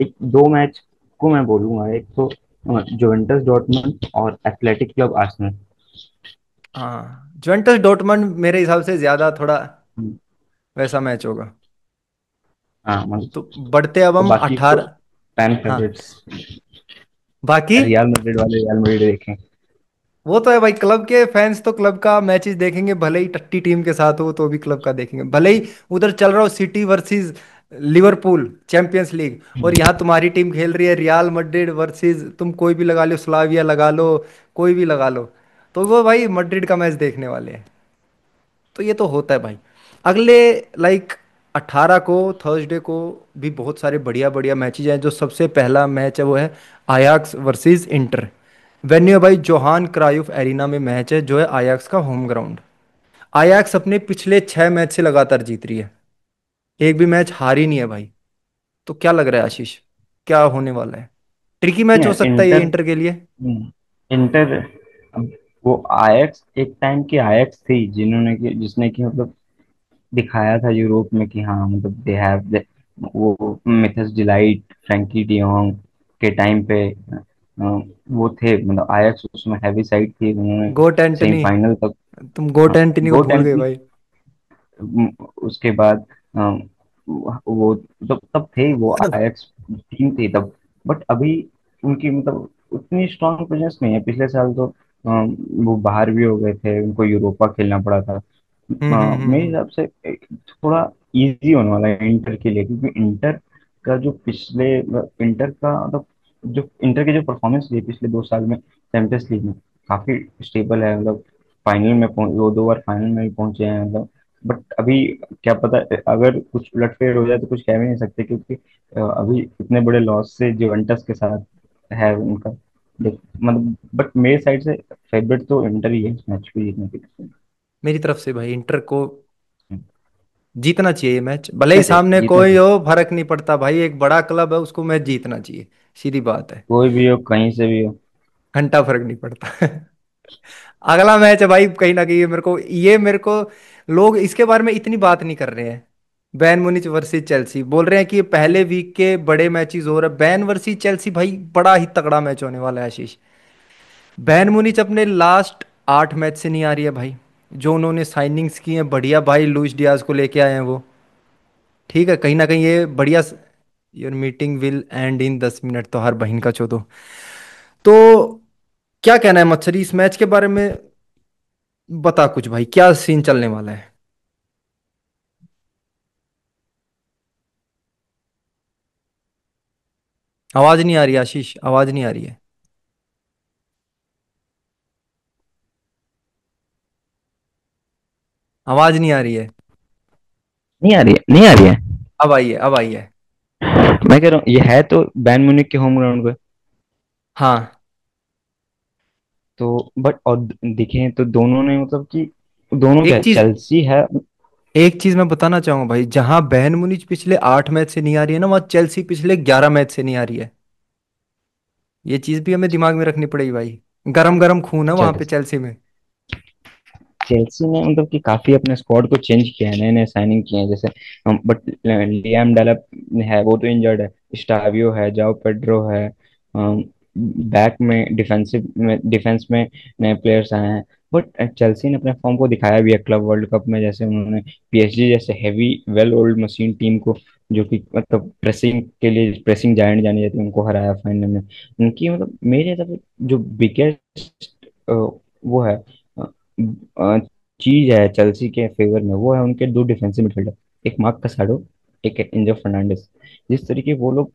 एक दो मैच को मैं बोलूंगा। एक तो जुवेंटस डॉर्टमुंड और एथलेटिक क्लब आर्सेनल। हाँ, जुवेंटस डॉर्टमंड मेरे हिसाब से ज्यादा थोड़ा वैसा मैच होगा। हाँ, मतलब तो बढ़ते अब और हम बाकी तो 18। फैन हाँ, फेवरेट्स, बाकी रियल मैड्रिड वाले रियल मैड्रिड देखें। वो तो है भाई, क्लब के फैंस तो क्लब का मैचेस देखेंगे, भले ही टट्टी टीम के साथ हो तो भी क्लब का देखेंगे। भले ही उधर चल रहा हो city versus Liverpool champions league, और यहाँ तुम्हारी टीम खेल रही है रियल मैड्रिड वर्सेस, तुम कोई भी लगा लो, स्लाविया लगा लो, कोई भी लगा लो, तो वो भाई मैड्रिड का मैच देखने वाले हैं। तो ये तो होता है भाई। अगले लाइक 18 को थर्सडे को भी बहुत सारे बढ़िया बढ़िया मैचेज हैं। जो सबसे पहला मैच है वो है आयाक्स वर्सेस इंटर। वेन्यू है भाई जोहान क्रायूफ एरिना में मैच है, जो है आयाक्स का होम ग्राउंड। आयाक्स अपने पिछले 6 मैच से लगातार जीत रही है, एक भी मैच हारी नहीं है भाई। तो क्या लग रहा है आशीष, क्या होने वाला है? ट्रिकी मैच हो सकता है ये इंटर इंटर के लिए। इंटर वो आयक्स एक टाइम की आयक्स थी जिन्होंने की जिसने की मतलब दिखाया था यूरोप में कि हाँ मतलब दे हैव वो मिथस डिलाइट फ्रैंकी डियोंग के टाइम पे वो थे मतलब आयक्स उसमें हैवी साइड थी, उन्होंने गोट एंटनी। सेमीफाइनल तक। तुम गोट एंटनी को गोट भूल गए एंड भाई। उसके बाद वो तब तब थे वो आयक्स टीम थी तब। बट अभी उनकी मतलब उतनी स्ट्रांग प्रेजेंस नहीं है। पिछले साल तो वो बाहर भी हो गए थे, उनको यूरोपा खेलना पड़ा था। मेरे हम्म। हिसाब से थोड़ा इजी होने वाला है इंटर के लिए, क्योंकि इंटर का जो पिछले इंटर का मतलब जो इंटर की जो परफॉर्मेंस रही पिछले 2 साल में चैंपियंस लीग में काफी स्टेबल है। मतलब फाइनल में वो 2 बार फाइनल में भी पहुंचे हैं मतलब। बट अभी क्या पता, अगर कुछ उलटफेर हो जाए तो कुछ कह भी नहीं सकते, क्योंकि अभी इतने बड़े लॉस से जुवेंटस के साथ है उनका। मतलब बट मेरे साइड से फेवरेट तो इंटर ही है इस मैच को जीतने के लिए। मेरी तरफ से भाई इंटर को जीतना चाहिए मैच, भले ही जीतना चाहिए, सामने जीतना कोई चाहिए। हो फर्क नहीं पड़ता भाई, एक बड़ा क्लब है उसको मैच जीतना चाहिए। सीधी बात है। कोई भी हो, कहीं से भी हो। घंटा फर्क नहीं पड़ता। अगला मैच है भाई, कहीं ना कहीं ये मेरे को लोग इसके बारे में इतनी बात नहीं कर रहे हैं। बैन मुनिच वर्सेस चेल्सी बोल रहे हैं कि ये पहले वीक के बड़े मैचेस हो रहे हैं। बैन वर्सेस चेल्सी भाई बड़ा ही तगड़ा मैच होने वाला है आशीष। बैन मुनिच अपने लास्ट 8 मैच से नहीं आ रही है भाई। जो उन्होंने साइनिंग्स की हैं बढ़िया भाई, लुइस डियाज को लेके आए हैं वो। ठीक है, कहीं ना कहीं ये बढ़िया। Your meeting will and in 10 minute, तो हर बहन का चोदो। तो क्या कहना है मत्सरी इस मैच के बारे में? बता कुछ भाई, क्या सीन चलने वाला है? आवाज नहीं आ रही आशीष, आवाज नहीं आ रही है। आवाज नहीं आ रही है। नहीं आ रही है, नहीं आ रही है। अब आई है, अब आई है। मैं कह रहा हूँ ये है तो बैन म्यूनिख के होम ग्राउंड पे। हाँ। तो बट और दिखे तो दोनों ने मतलब कि दोनों क्या एक चीज चेल्सी है। एक चीज मैं बताना चाहूंगा भाई, जहां बैन मुनिच पिछले 8 मैच से नहीं आ रही है ना, वहां चेल्सी पिछले 11 मैच से नहीं आ रही है। ये चीज भी हमें दिमाग में रखनी पड़ेगी भाई। गरम गरम खून है वहां पे चेल्सी में। चेल्सी ने मतलब कि काफी अपने स्क्वाड को चेंज किया है, नए नए साइनिंग किए हैं जैसे। बट लियाम डेलप है, वो तो इंजर्ड है। स्टावियो है, जाओ पेड्रो है। बैक में डिफेंस में नए प्लेयर्स आए हैं। बट चेल्सी ने अपने फॉर्म को दिखाया भी है क्लब वर्ल्ड कप में, जैसे उन्होंने पीएसजी जैसे heavy well old machine team को, जो कि मतलब प्रेसिंग के लिए प्रेसिंग जायंट जानी जाती है, उनको हराया फाइनल में। उनकी मतलब मेरे हिसाब से जो बिगेस्ट वो है चीज है चेल्सी के फेवर में, वो है उनके दो डिफेंसिव मिडफील्डर, एक मार्क कसाडो, एक है एंजो फर्नांडिस। जिस तरीके वो लोग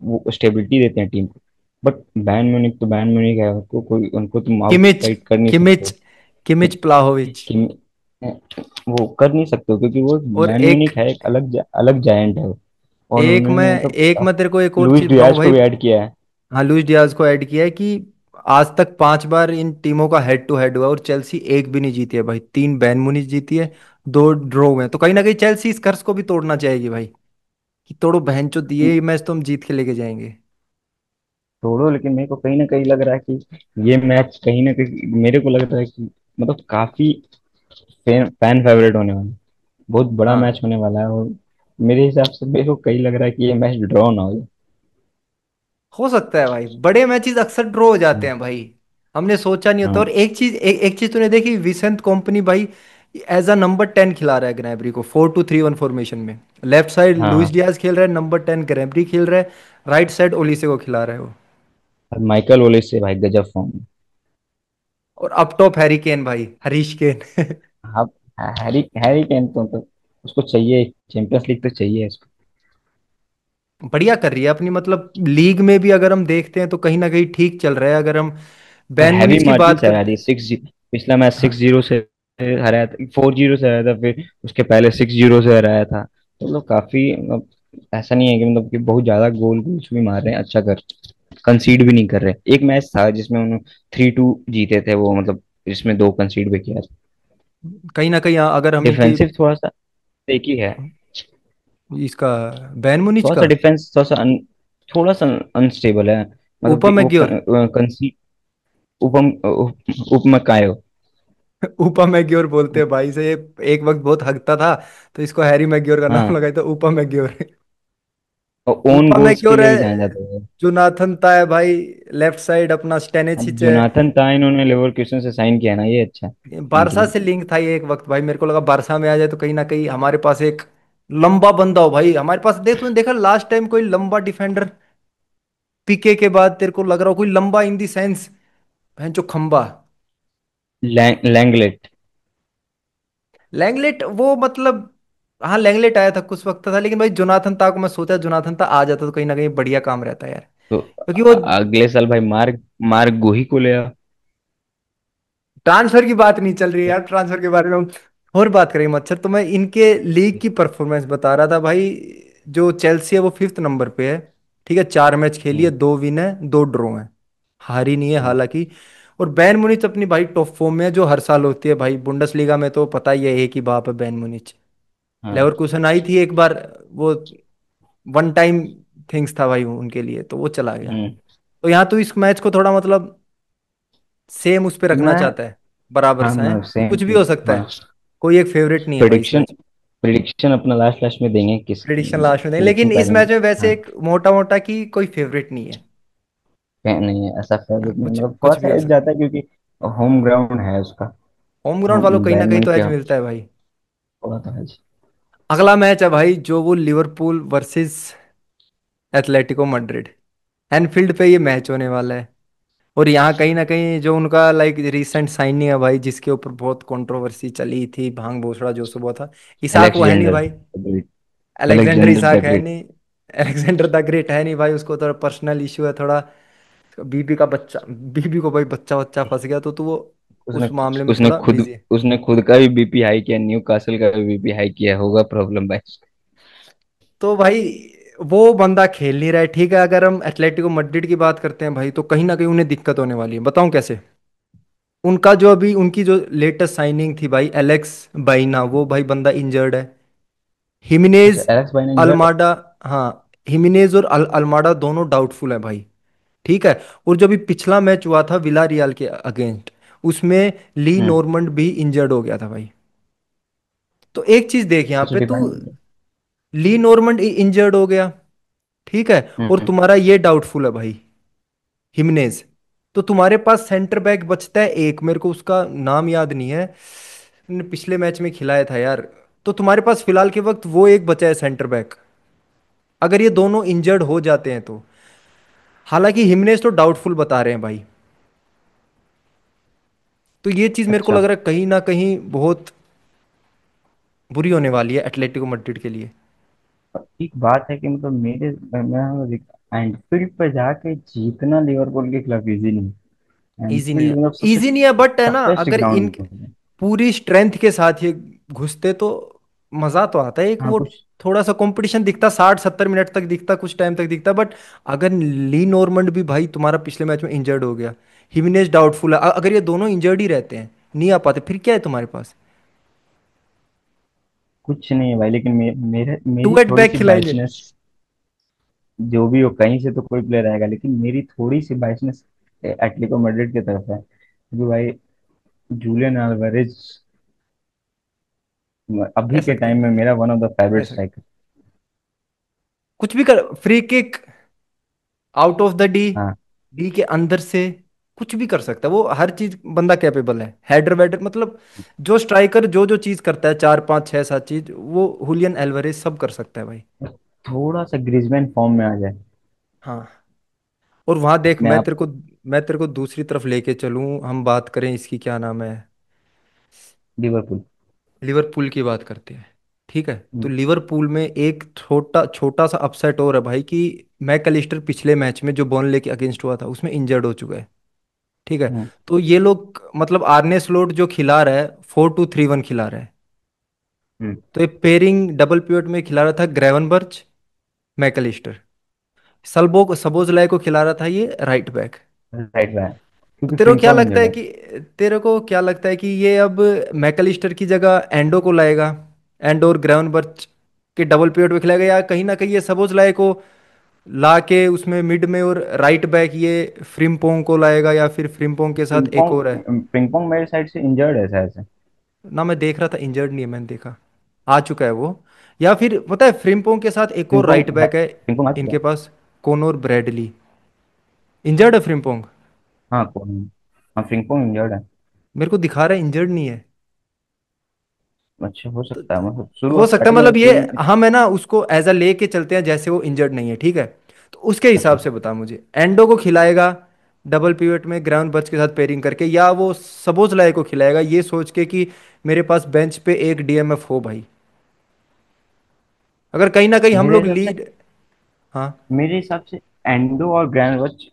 वो स्टेबिलिटी देते हैं टीम को। बट बैन म्यूनिख तो बैन म्यूनिख है, उनको कोई उनको तुम किमिच आउटसाइड कर नहीं सकते किमिच हो। कि, किमिच प्लाहोविच। कि वो कर नहीं सकते हो, क्योंकि वो और बैन एक म्यूनिख है, एक अलग जायंट है वो। और एक मैं उन्होंने मतलब एक मैं तेरे को एक और लुइस चीज बताऊं डियाज को भाई। भी ऐड किया है। हाँ, लुइस डियाज को ऐड किया है कि आज तक 5 बार इन टीमों का हेड टू हेड हुआ और चेल्सी एक भी नहीं जीती है भाई। 3 बैन मुनीज जीती है, 2 ड्रॉ हुए हैं। तो कहीं ना कहीं चेल्सी इस कर्ज को भी तोड़ना चाहेगी भाई, कि तोड़ो बहन चो दिए मैच तो हम जीत के लेके जाएंगे। तोड़ो, लेकिन मेरे को कहीं ना कहीं लग रहा है कि ये मैच कहीं ना कहीं मेरे को लग रहा है कि मतलब काफी फैन फेवरेट होने वाला है। बहुत बड़ा हाँ, मैच होने वाला है। और मेरे हिसाब से मेरे को कहीं लग रहा है कि ये मैच ड्रॉ ना हो जाए। हो सकता है भाई, बड़े मैचेस अक्सर ड्रॉ हो जाते हाँ। हैं भाई। हमने सोचा नहीं होता। हाँ। और एक चीज तूने देखी, विसेंट कंपनी भाई एज अ नंबर 10 खिला रहा है ग्नैब्री को 4-2-3-1 फॉर्मेशन में। लेफ्ट साइड लुइस हाँ। डियाज खेल रहा है, नंबर 10 ग्नैब्री खेल रहा है। राइट साइड ओलीसे को खिला रहा है वो। और माइकल ओलिस से भाई गजब फॉर्म है। और अप टॉप हैरी केन भाई, हरीश केन। हाँ। हैरी हैरी केन तो उसको चाहिए, चैंपियंस लीग तो चाहिए इसको। बढ़िया कर रही है अपनी, मतलब लीग में भी अगर हम देखते हैं तो कहीं ना कहीं ठीक चल रहा है। अगर हम और बैन हैवी मुनिच की मार्जिन बात से हरा करते दी 6। पिछला मैच हाँ। 6-0 से हराया था, 4-0 से हराया था, फिर उसके पहले 6-0 से हराया था। तो मतलब काफी मतलब ऐसा नहीं है कि मतलब कि बहुत ज्यादा गोल गोल्स भी मार रहे हैं, अच्छा कर कंसीड भी नहीं कर रहे। एक मैच था जिसमें उन्होंने 3-2 जीते थे वो, मतलब जिसमें दो कंसीड भी किया था। कहीं ना कहीं अगर हम इनकी डिफेंसिव थोड़ा सा एक ही है। इसका बैन मुनिच थोड़ा सा का डिफेंस थोड़ा सा अनस्टेबल है, मतलब ऊपर कि में वो ग्योर। कंसीड उपमकायो। ऊपा मैग्योर बोलते हैं भाई से, ये एक वक्त बहुत हकता था, तो इसको हैरी मैग्योर का नाम हाँ, लगाया था, ऊपा मैग्योर। और ओन ऊपा गोल्स के मैग्योर लिए है, भी जाना जाता है। जोनाथन ता है भाई, लेफ्ट साइड अपना अब स्टेनेचिच है। जोनाथन ता इन्होंने लेवरकुसन से साइन किया ना, ये अच्छा है इनके बारसा लिए। से लिंक था ये एक वक्त भाई, मेरे को लगा बारसा में आ जाए तो कहीं ना कहीं हमारे पास एक लंबा बंदा हो भाई हमारे पास। देख तूने देखा लास्ट टाइम कोई लंबा डिफेंडर पीके के बाद तेरे को लग रहा हो कोई लंबा इन दी सेंस, जो खंबा। लैंगलेट। लैंगलेट वो मतलब, हाँ लैंगलेट आया था कुछ वक्त था, लेकिन भाई जोनाथन ता को मैं सोचा जोनाथन ता आ जाता तो कहीं ना कहीं बढ़िया काम रहता यार, तो क्योंकि वो अगले साल भाई मार्क मार्क गोही को ले आओ। ट्रांसफर की बात नहीं चल रही है यार, ट्रांसफर के बारे में हम और बात करेंगे मच्छर। तो मैं इनके लीग की परफॉर्मेंस बता रहा था भाई। जो चेल्सी है वो फिफ्थ नंबर पे है, ठीक है, 4 मैच खेली है, हम्म, 2 विन है 2 ड्रॉ है, हारी नहीं है हम्म, हालांकि। और बैन मुनिच अपनी भाई टॉप फॉर्म में है, जो हर साल होती है भाई बुंडसलीगा में, तो पता ही है एक ही बाप है बैन मुनिच। हाँ, लेवरकुसन आई थी एक बार, वो वन टाइम थिंग्स था भाई उनके लिए, तो वो चला गया। हम्म। तो यहाँ तो इस मैच को थोड़ा मतलब सेम उस पे रखना मैं चाहता है, बराबर हाँ, सा है, मैं सेम। कुछ भी हो सकता हाँ, है। कोई एक फेवरेट नहीं है भाई इस प्रिडिक्शन मैच। प्रिडिक्शन अपना लास्ट लास्ट में देंगे, प्रेडिक्शन लास्ट में देंगे, प्रिडिक्शन लेकिन इस करेंगे। मैच में वैसे हाँ, एक मोटा मोटा की कोई फेवरेट नहीं है। नहीं है ऐसा हाँ, फेवरेट नहीं, कुछ मतलब थोड़ा कुछ भी सा हो एज सकता जाता है। है क्योंकि होम ग्राउंड है उसका। होम ग्राउंड वालों को होम कहीं ना बैन कहीं तो म्यूनिख एज क्या मिलता है भाई। थोड़ा तो है जी। अगला मैच है भाई जो वो Liverpool versus Atletico Madrid, Enfield पे ये मैच होने वाला है। और यहाँ कहीं ना कहीं जो उनका लाइक रिसेंट साइनिंग है भाई, जिसके ऊपर बहुत कंट्रोवर्सी चली थी, भांग भोसड़ा जो सब हुआ था, इसाक वो है नहीं अलेक्जेंडर भाई। The great. Alexander Alexander Isak the है ग्रेट। नहीं, अलेक्जेंडर द ग्रेट है नहीं भाई, उसको थोड़ा पर्सनल इशू है थोड़ा, बीबी का बच्चा, बीबी को भाई बच्चा बच्चा फंस गया, तो वो उसने उस मामले में उसने थोड़ा खुद बिजी है। उसने खुद का भी बीपी हाई किया, न्यू कासल का भी बीपी हाई किया, होगा प्रॉब्लम भाई। तो भाई वो बंदा खेल नहीं रहा है, ठीक है। अगर हम एथलेटिको मैड्रिड की बात करते हैं भाई, तो कहीं ना कहीं उन्हें दिक्कत होने वाली है, बताऊं कैसे। उनका जो अभी उनकी जो लेटेस्ट साइनिंग थी भाई, एलेक्स बाइना, वो भाई बंदा इंजर्ड है। अच्छा, हिमिनेज, एलेक्स भाई ने इंजर्ड है। अल्माडा, हाँ हिमिनेज और अल्माडा दोनों डाउटफुल है भाई, ठीक है। और जो भी पिछला मैच हुआ था विला रियल के अगेंस्ट, उसमें ली हम्म। नॉर्मंड भी इंजर्ड हो गया था भाई। तो एक चीज देख यहाँ अच्छा, पे तू, डिफेंड। ली नॉर्मंड इंजर्ड हो गया, ठीक है, और हम्म। तुम्हारा ये डाउटफुल है भाई हिमनेज। तो तुम्हारे पास सेंटर बैक बचता है एक, मेरे को उसका नाम याद नहीं है, ने पिछले मैच में खिलाया था यार। तो तुम्हारे पास फिलहाल के वक्त वो एक बचा है सेंटर बैक, अगर ये दोनों इंजर्ड हो जाते हैं तो। हालांकि हिमनेज तो डाउटफुल बता रहे हैं भाई, तो ये चीज मेरे को अच्छा, लग रहा है कहीं ना कहीं बहुत बुरी होने वाली है एटलेटिको मैड्रिड के लिए। एक बात है कि मतलब मैं एंफील्ड पे जाके जीतना लिवरपूल के खिलाफ इजी नहीं। इजी नहीं एंफील्ड है, मतलब सबसे इजी नहीं है, बट है ना, टफेस्ट अगर इन ग्राउंड है। पूरी स्ट्रेंथ के साथ ये घुसते तो मजा तो आता है, एक हाँ, वो कुछ थोड़ा सा कंपटीशन दिखता, 60-70 मिनट तक दिखता, कुछ टाइम तक दिखता। बट अगर ली नॉर्मंड भी भाई तुम्हारा पिछले मैच में इंजर्ड हो गया, हिमेनेज डाउटफुल है, अगर ये दोनों इंजर्ड ही रहते हैं, नहीं आ पाते, फिर क्या है तुम्हारे पास। कुछ नहीं है भाई, लेकिन टू मेरी एट थोड़ी बैक सी खिलाएंगे। बाइसनेस, जो भी हो कहीं से तो कोई प्लेयर आएगा, लेकिन मेरी थोड़ी सी बाइसनेस एटलेटिको मैड्रिड की तरफ है, क्योंकि भाई जूलियन अल्वारेज कह अभी के सकते हैं टाइम में भाई, मेरा वन ऑफ द कह फेवरेट सकते, स्ट्राइकर। कुछ भी कर, free kick, out of the D, हाँ, डी के अंदर से कुछ भी कर सकता है वो, हर चीज बंदा कैपेबल है, हेडर वेडर मतलब, जो स्ट्राइकर जो जो चीज करता है, 4 5 6 7 चीज, वो हुलियन एल्वारेज सब कर सकता है भाई। थोड़ा सा ग्रिजमैन फॉर्म में आ जाए। हाँ, और वहां देख, मैं आप मैं तेरे को दूसरी तरफ लेके चलूं, हम बात करें इसकी, क्या नाम है, लिवरपूल। लिवरपूल की बात करते हैं, ठीक है। तो हम्म, लिवरपूल में एक छोटा छोटा सा अपसेट और है भाई, कि मैकलिस्टर पिछले मैच में जो बॉर्नले के अगेंस्ट हुआ था उसमें इंजर्ड हो चुका है, ठीक है। हम्म, तो ये लोग मतलब आर्ने स्लोट जो खिला रहा है, 4-2-3-1 खिला रहा है। हम्म। तो ये पेयरिंग डबल पिवट में खिला रहा था ग्रेवनबर्च, मैकलिस्टर, सल्बो सबोजलाई को खिला रहा था ये राइट बैक। राइट बैक, तो क्योंकि तेरे को क्या फ्रिम्पॉन्ग लगता इंजर्ड है है। कि, तेरे को क्या लगता है कि ये अब मैकलिस्टर की जगह एंडो को लाएगा, एंडो और ग्रेवनबर्च के डबल पिवट में खिलाएगा, या कहीं ना कहीं ये सबोजलाई को ला के उसमें मिड में, और राइट बैक ये फ्रिम्पोंग को लाएगा, या फिर फ्रिम्पोंग के साथ एक और है। पिंगपोंग पिंगपोंग मेरे साइड से इंजर्ड है शायद से। ना मैं देख रहा था इंजर्ड नहीं है, मैंने देखा आ चुका है वो। या फिर पता है फ्रिम्पोंग के साथ एक और राइट पिंगपोंग है, बैक है पिंगपोंग आ चुका इनके है। पास, कोनोर ब्रैडली। इंजर्ड है फ्रिम्पोंग? हाँ कौन, हाँ पिंगपोंग इंजर्ड है। मेरे को दिखा रहा है इंजर्ड नहीं है। अच्छा हो तो सकता है, मतलब शुरू हो सकता है, स्टार्टिंग में मतलब तो ये कोई नहीं। हम है ना उसको एज अ लेके चलते हैं जैसे वो इंजर्ड नहीं है, ठीक है। तो उसके हिसाब अच्छा। से बता मुझे, एंडो को खिलाएगा डबल पिवट में ग्राउंड बच के साथ पेयरिंग करके, या वो सबोजलाई को खिलाएगा ये सोच के कि मेरे पास बेंच पे एक डीएमएफ हो भाई, अगर कहीं ना कहीं हम मेरे लोग हिसाब से लीड। हाँ। मेरे हिसाब से एंडो और ग्रैनवच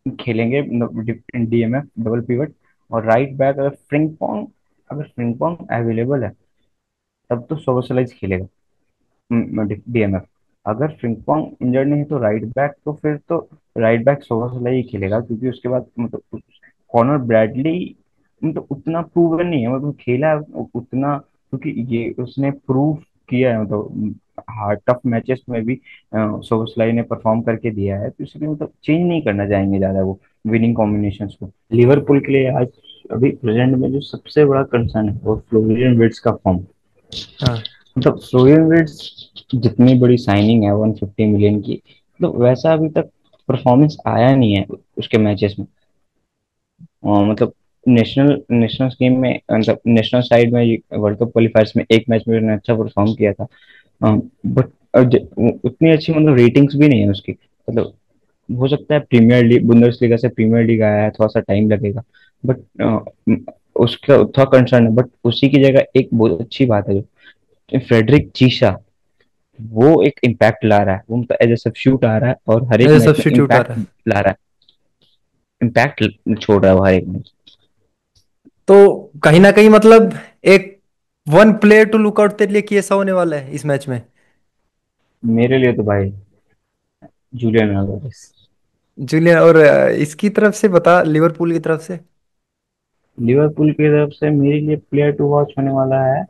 खेलेंगे डीएमएफ डबल पिवट। और राइट बैक अगर फ्रिंगपोंग अवेलेबल है तब तो सोबोसलाइज खेलेगा डीएमएफ। अगर फ्रिंगपोंग इंजर्ड नहीं है तो राइट बैक, तो फिर तो राइट बैक सोबोसलाई ही खेलेगा, क्योंकि उसके बाद मतलब कॉनर ब्रैडली मतलब उतना प्रूवन नहीं है, मतलब खेला है उतना, क्योंकि ये उसने प्रूव किया है, मतलब हार्ड टफ मैचेस में भी सोबोसलाई ने परफॉर्म करके दिया है, तो इसलिए मतलब चेंज नहीं करना चाहेंगे ज्यादा वो विनिंग कॉम्बिनेशंस को। लिवरपूल के लिए आज अभी प्रेजेंट में जो सबसे बड़ा कंसर्न है वो फ्लोरियन विर्ट्ज का फॉर्म। हाँ। मतलब फ्लोरियन विर्ट्ज जितनी बड़ी साइनिंग है 150 मिलियन की, मतलब वैसा अभी तक परफॉर्मेंस आया नहीं है उसके मैचेस में। मतलब नेशनल नेशनल गेम में, मतलब नेशनल साइड में वर्ल्ड कप क्वालिफायर्स में एक मैच में उसने अच्छा परफॉर्म किया था, बट उतनी अच्छी मतलब रेटिंग्स भी नहीं है उसकी। मतलब हो सकता है प्रीमियर लीग बुंदेसलीगा से प्रीमियर लीग आया है, थोड़ा सा टाइम लगेगा, बट उसका थोड़ा कंसर्न है। बट उसी की जगह एक बहुत अच्छी बात है जो फ्रेडरिक चीशा, वो एक इम्पैक्ट ला रहा है, वो मतलब एज ए सब्स्टिट्यूट आ रहा है और हर एक एज मैच में सब्स्टिट्यूट आ इम्पैक्ट रहा है। ला रहा है, इम्पैक्ट छोड़ रहा है वो हर एक मैच। तो कहीं ना कहीं मतलब एक one player to look out तेरे लिए कि ऐसा होने वाला है इस मैच में। मेरे लिए तो भाई जूलियन अल्वारेस। जूलियन, और इसकी तरफ से बता, लिवरपूल की तरफ से। लिवरपूल की तरफ से मेरे लिए प्लेयर टू वॉच होने वाला है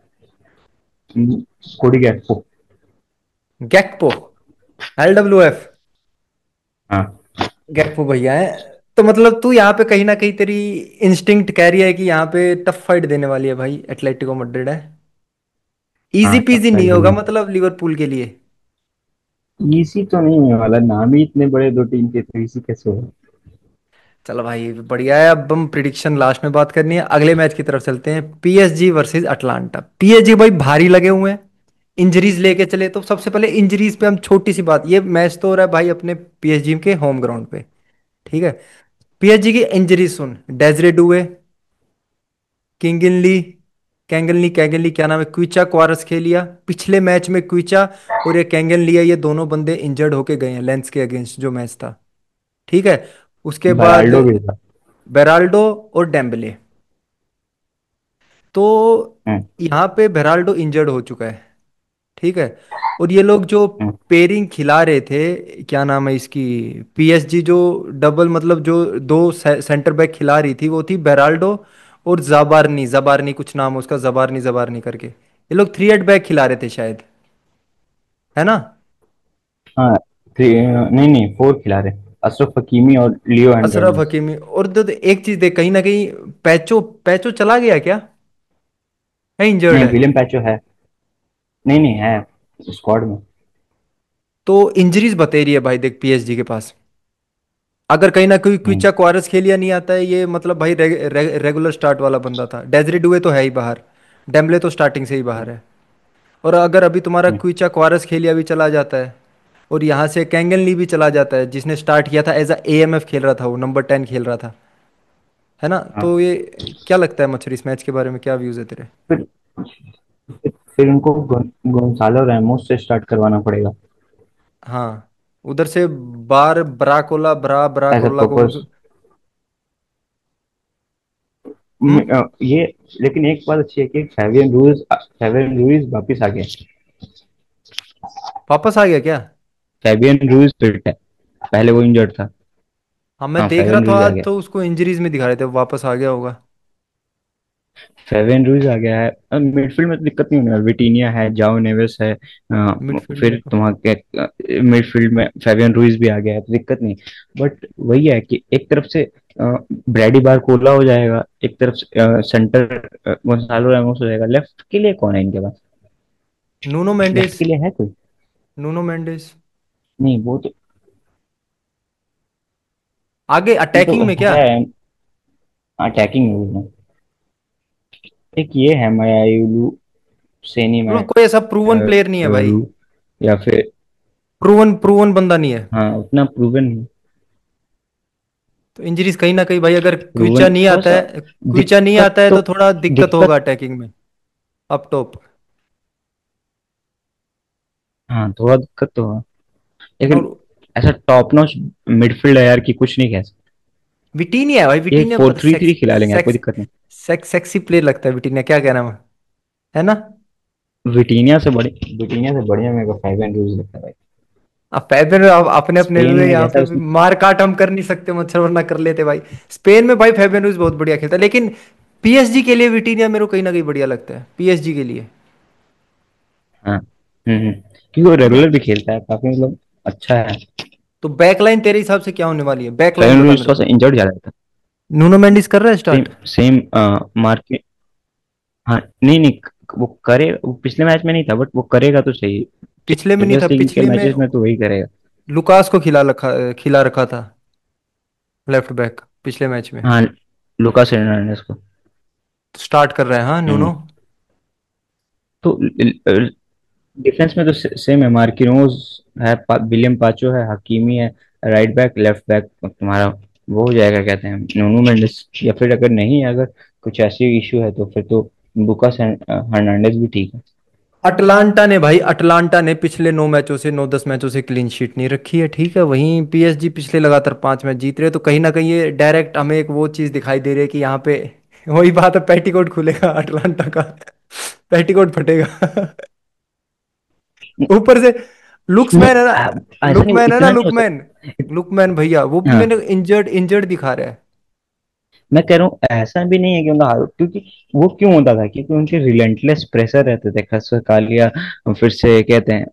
कोडी गैक्पो। गैक्पो, LWF। हाँ। गैक्पो भैया है। तो मतलब तू यहाँ पे कहीं ना कहीं तेरी इंस्टिंक्ट कह रही है कि यहाँ पे टफ फाइट देने वाली है भाई, एटलेटिको मैड्रिड है। इजी हाँ टफ पीजी नहीं फाइट होगा देने। मतलब लिवरपूल के लिए। इसी तो नहीं होने वाला, नाम ही इतने बड़े दो टीम के, तो इसी कैसे होगा। चलो भाई बढ़िया है, अब हम प्रिडिक्शन लास्ट में बात करनी है, अगले मैच की तरफ चलते हैं, पीएसजी वर्सेस अटलांटा। पीएसजी भाई भारी लगे हुए हैं, इंजरीज लेके चले। तो सबसे पहले इंजरीज पे हम छोटी सी बात, ये मैच तो हो रहा है भाई अपने पीएसजी के होम ग्राउंड पे, ठीक है। पीएसजी की इंजरीज सुन, डेजरे डुए, किंगनली, कैंगनली कैंगनली क्या नाम है, क्विचा क्वारस खेलिया पिछले मैच में, क्विचा और ये कैंगन लिया, ये दोनों बंदे इंजर्ड होके गए हैं लेंस के अगेंस्ट जो मैच था, ठीक है। उसके बाद बराल्डो भी था। बेराल्डो और डेम्बले। तो हम्म, यहाँ पे बेराल्डो इंजर्ड हो चुका है, ठीक है। और ये लोग जो हम्म। पेयरिंग खिला रहे थे, क्या नाम है इसकी, पीएसजी जो डबल मतलब जो दो सेंटर बैक खिला रही थी वो थी बेराल्डो और जबारनी, जबारनी कुछ नाम है उसका, जबारनी जबारनी करके, ये लोग थ्री एट बैक खिला रहे थे शायद, है ना। हाँ नहीं नहीं, फोर खिला रहे, अशरफ हकीमी और लियो अशरफ एंडरसन। हकीमी, और एक चीज देख, कहीं ना कहीं पैचो, पैचो चला गया क्या, है इंजर्ड नहीं है। विलियम पैचो है, नहीं नहीं है स्क्वाड में। तो इंजरीज बतेरी है भाई देख पीएसजी के पास, अगर कहीं ना कोई हम्म, क्विचा क्वारस खेलिया नहीं आता है ये, मतलब भाई रेगुलर स्टार्ट वाला बंदा था। डेजरी डुए तो है ही बाहर, डेम्बले तो स्टार्टिंग से ही बाहर है। और अगर अभी तुम्हारा हम्म, क्विचा क्वारस खेलिया भी चला जाता है, और यहाँ से कैंगन ली भी चला जाता है जिसने स्टार्ट किया था एज अ एएमएफ खेल रहा था, वो नंबर 10 खेल रहा था, है ना। हाँ। तो ये क्या लगता है मच्छर, इस मैच के बारे में क्या व्यूज है तेरे। फिर फिर उनको गोंसालो रैमोस से स्टार्ट करवाना पड़ेगा हाँ, उधर से बार ब्राकोला एज अ ब्राकोला को पर्पस। हम्म, ये लेकिन एक बात अच्छी है कि फैबियन रूइज वापिस आ गया। वापस आ गया क्या। फैबियन रूइज फिट है, पहले वो इंजर्ड था। हाँ मैं हाँ देख रहा फैबियन था रूइज आ आज गया। तो उसको इंजरीज में दिखा रहे थे, वापस आ गया होगा। फेबियन रूइज आ गया है। अब मिडफील्ड में तो दिक्कत नहीं होने वाली, विटीनिया है, जाओ नेवेस है, मिडफील्ड में फिर देखो। तुम्हारे मिडफील्ड में फेबियन रूइज भी आ गया है, तो दिक्कत नहीं। बट वही है कि एक तरफ से ब्रैडी बारकोला हो जाएगा, एक तरफ से सेंटर गोंसालो रैमोस हो जाएगा, लेफ्ट के लिए कौन है इनके पास? Nuno left Mendis. के लिए है कोई? नूनो मेंडिस। नहीं वो तो, आगे ये तो अटैकिंग में क्या? है अटैकिंग। एक ये है मायालू सेनी मतलब में, कोई ऐसा प्रूवन प्लेयर नहीं है भाई। या फिर, प्रूवन प्रूवन बंदा नहीं है। हाँ उतना प्रूवन, तो इंजरीज कहीं ना कहीं भाई, अगर क्विचा प्रूवन नहीं थोड़ा आता सा है, क्विचा नहीं दिक्कत आता है तो, तो थोड़ा दिक्कत होगा दिक्कत, अटैकिंग में। Up top. हाँ थोड़ा दिक्कत तो है, लेकिन और ऐसा टॉप नॉच मिडफील्ड है यार कि कुछ नहीं कह सकते। विटीनिया है भाई, ये विटीनिया फोर पर थ्री थ्री सेक्स खिला लेंगे यार, कोई सेक्स दिक्कत नहीं। सेक्सी प्लेयर लगता है विटीनिया, क्या कहना है ना? विटीनिया से बढ़िया मेरे को फाइव रूज लगता है भाई। अब फैबियन अपने अपने स्पेन में में यहाँ जैसा पे भी उसने, मार काट हम कर नहीं सकते, मच्छर वरना कर लेते भाई। स्पेन में भाई फैबियन रुइज बहुत बढ़िया खेलता है, लेकिन पीएसजी के लिए विटीनिया मेरे को कहीं ना कहीं बढ़िया लगता है, पीएसजी के लिए। हाँ क्योंकि वो है ना? रेगुलर भी खेलता है काफी, मतलब अच्छा है। तो बैकलाइन तेरे हिसाब से क्या होने वाली है, बैकलाइन फाइव बता रूज मेरे थोड़ा को। सा इंजर्ड ज्यादा था। नूनो मेंडिस कर रहा है सेम स्टार्ट? सेम मार्के, हाँ नहीं नहीं, वो करे, वो पिछले मैच में नहीं था, बट वो करेगा तो सही। पिछले में नहीं था, चैंपियंस लीग के पिछले में मैचेस में तो वही करेगा। लुकास को खिला रखा था लेफ्ट बैक पिछले मैच में। हाँ लुकास हर्नांडेज को। स्टार्ट कर रहा है हाँ हम्म, नूनो। तो डिफेंस में तो सेम है, मार्किनोज है, विलियम पाचो है, हकीमी है, राइट बैक, लेफ्ट बैक तुम्हारा वो हो जाएगा, कहते हैं नूनू मेंडिस, या फिर अगर नहीं, अगर कुछ ऐसी इशू है तो फिर तो लुकास हर्नांडेज भी ठीक है। अटलांटा ने भाई, अटलांटा ने पिछले 9 मैचों से 9-10 मैचों से क्लीन शीट नहीं रखी है, ठीक है। वहीं पीएसजी पिछले लगातार 5 मैच जीत रहे हैं, तो कहीं ना कहीं ये डायरेक्ट हमें एक वो चीज दिखाई दे रही है कि यहाँ पे वही बात है, पेटीकोट खुलेगा अटलांटा का। पेटीकोट फटेगा। ऊपर से नहीं लुक्समैन है ना, ऐसा नहीं, लुकमैन है ना, इतना नहीं हो लुकमैन। सकता। लुकमैन भैया वो भी हाँ मैंने इंजर्ड इंजर्ड दिखा रहा है। मैं कह रहा हूँ ऐसा भी नहीं है कि उनका क्योंकि वो क्यों होता था, क्योंकि उनके रिलेंटलेस प्रेशर रहते थे, खस कालिया, फिर से कहते हैं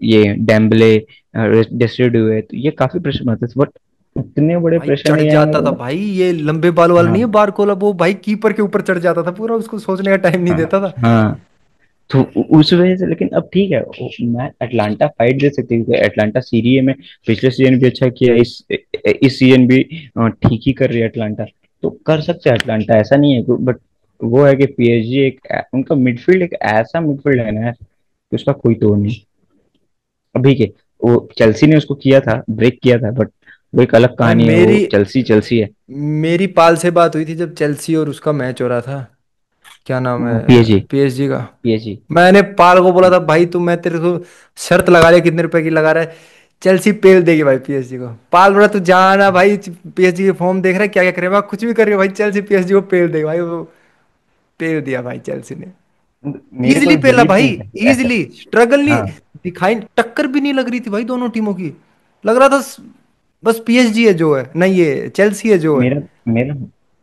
ये डेम्बले, डेसिडुए, तो ये काफी प्रेशर होते थे, बट उतने बड़े भाई प्रेशर चढ़ नहीं आएंगे जाता तो था भाई, ये लंबे बाल वाला नहीं है हाँ बारकोला, वो भाई कीपर के ऊपर चढ़ जाता था पूरा, उसको सोचने का टाइम नहीं हाँ देता था। हाँ, तो उस वजह से, लेकिन अब ठीक है, मैं अटलांटा फाइट दे सकती है, अटलांटा सीरी ए में पिछले सीजन भी अच्छा किया, इस सीजन भी ठीक ही कर रही है अटलांटा, तो कर सकते हैं अटलांटा, ऐसा नहीं है, बट वो है कि पीएसजी एक उनका मिडफील्ड एक ऐसा मिडफील्ड है ना यार, कि उसका कोई तोड़ नहीं अभी के। वो चेल्सी ने उसको किया था, ब्रेक किया था, बट वो एक अलग भाई कहानी है, वो मेरी चेल्सी चेल्सी है। मेरी पाल से बात हुई थी जब चेल्सी और उसका मैच हो रहा था, क्या नाम पीएसजी, है, पीएसजी का। पीएसजी। मैंने पाल को बोला था भाई तू, मैं तेरे को शर्त लगा लिया, कितने रुपए की लगा रहा है, चेल्सी पेल देगी भाई पीएसजी को। पाल बोला तू जाना भाई, पीएसजी के फॉर्म देख रहा है क्या क्या करे, कुछ भी कर रही है भाई, चेल्सी पीएसजी को पेल देगी भाई। वो पेल दिया भाई चेल्सी ने। मेरे को इजिली पेला बिलीव भाई, नहीं था कि ऐसा, इजिली स्ट्रगल नहीं हाँ दिखाई, टक्कर भी नहीं लग रही थी भाई दोनों टीमों की। लग रहा था बस पीएसजी है जो है, नहीं ये चेल्सी है जो है। मेरा मेरा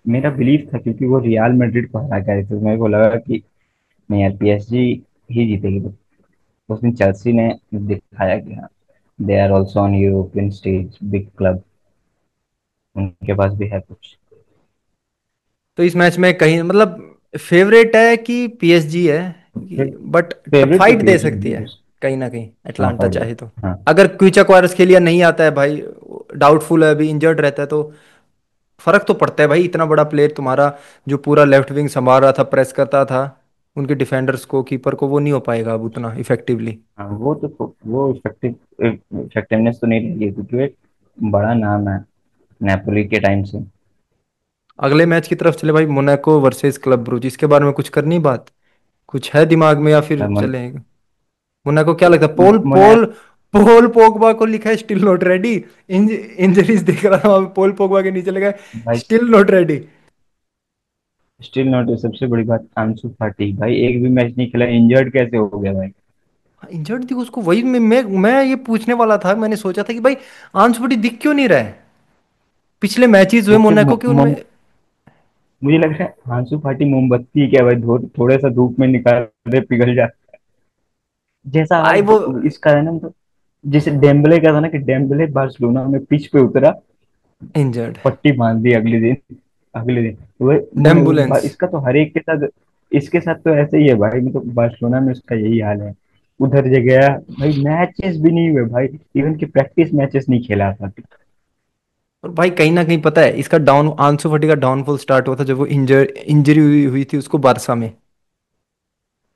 मेरा बिलीव था, क्योंकि वो रियल मैड्रिड को हरा गए, तो मेरे को लगा कि नहीं यार पीएसजी ही जीतेगी, तो उस दिन चेल्सी ने दिखाया कि हाँ, they are also on European stage, big club, उनके पास भी है कुछ। तो इस मैच में कहीं मतलब फेवरेट है कि पीएसजी है, बट फेवरेट तो फाइट दे पीएसजी सकती है है। कहीं ना कहीं हाँ अटलांटा फाइट दे, चाहे तो। हाँ अगर क्विचा क्वारस के लिए नहीं आता है भाई, डाउटफुल है अभी, इंजर्ड रहता है तो फर्क तो पड़ता है भाई, इतना बड़ा प्लेयर तुम्हारा जो पूरा लेफ्ट विंग संभाल रहा था, प्रेस करता था उनके डिफेंडर्स को, कीपर को, वो नहीं हो पाएगा अब उतना इफेक्टिवली। हाँ, वो इफेक्टिवनेस तो नहीं रहेगी, क्योंकि वो एक बड़ा नाम है नेपोली के टाइम से। अगले मैच की तरफ चले भाई, मोनाको वर्सेस क्लब ब्रूज, इसके बारे में कुछ करनी बात, कुछ है दिमाग में या फिर मोन, चलेगा? मुन्ना को क्या लगता है? पोल मोना पोल पोल पोगबा को लिखा है स्टिल नॉट रेडी। इंजरीज देख रहा था वहां पे, पोल पोगबा के नीचे लगा है भाई, still not ready. Still not, सबसे बड़ी बात आंसू फाटी भाई, एक भी मैच नहीं खेला, इंजर्ड कैसे हो गया भाई? इंजर्ड थी उसको, वही मैं ये पूछने वाला था, मैंने सोचा था कि भाई आंसू फटी दिख क्यों नहीं रहा है, पिछले मैचेस हुए वो फिर मोनाको के उनमें। मुझे लग रहा है आंसू फाटी मोमबत्ती है क्या भाई, थोड़े सा धूप में निकाल दे पिघल जा। जैसा भाई भाई वो इसका है ना, मतलब जैसे डेम्बले का था ना, कि डेम्बले बार्सिलोना में पिच पे उतरा, इंजर्ड। पट्टी बांध दी अगले दिन। अगले दिन डेम्बुलेंस। इसका तो हर एक के साथ, इसके साथ तो ऐसे ही है भाई, मतलब बार्सिलोना में उसका यही हाल है। उधर जो गया भाई, मैचेस भी नहीं हुए भाई, इवन की प्रैक्टिस मैचेस नहीं खेला था। और भाई कहीं ना कहीं पता है इसका डाउन, आंसू फटी का डाउनफॉल स्टार्ट हुआ था जब वो इंजरी हुई थी उसको बारसा में।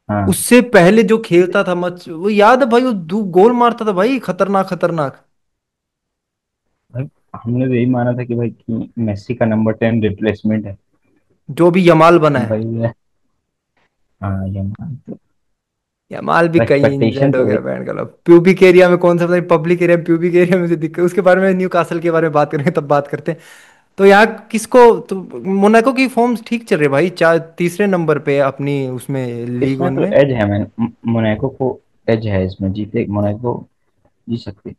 हाँ उससे पहले जो खेलता था मच, वो याद है भाई, वो गोल मारता था भाई, खतरनाक खतरनाक। भाई, हमने तो यही माना था कि भाई कि मेस्सी का नंबर 10 रिप्लेसमेंट है। जो भी यमाल बना अब है। भाई हाँ ये मान तो, यमाल भी कहीं एक्सपेक्टेशन इंजर्ड हो तो गया भाई। बैंड का। प्यूबिक एरिया में कौन सा, पता पब्लिक एरिया में प्यूबिक एरिया में मुझे दिक्कत उसके बारे में, न्यू कासल के बारे में बात करेंगे तब बात करते हैं। तो यहाँ किसको, तो मोनाको की फॉर्म्स ठीक चल रहे भाई, चार तीसरे नंबर पे है अपनी उसमें, लीग इसमें वन तो में। एज है, मैंने मोनाको को एज है इसमें, जीते मोनाको, जीत सकती।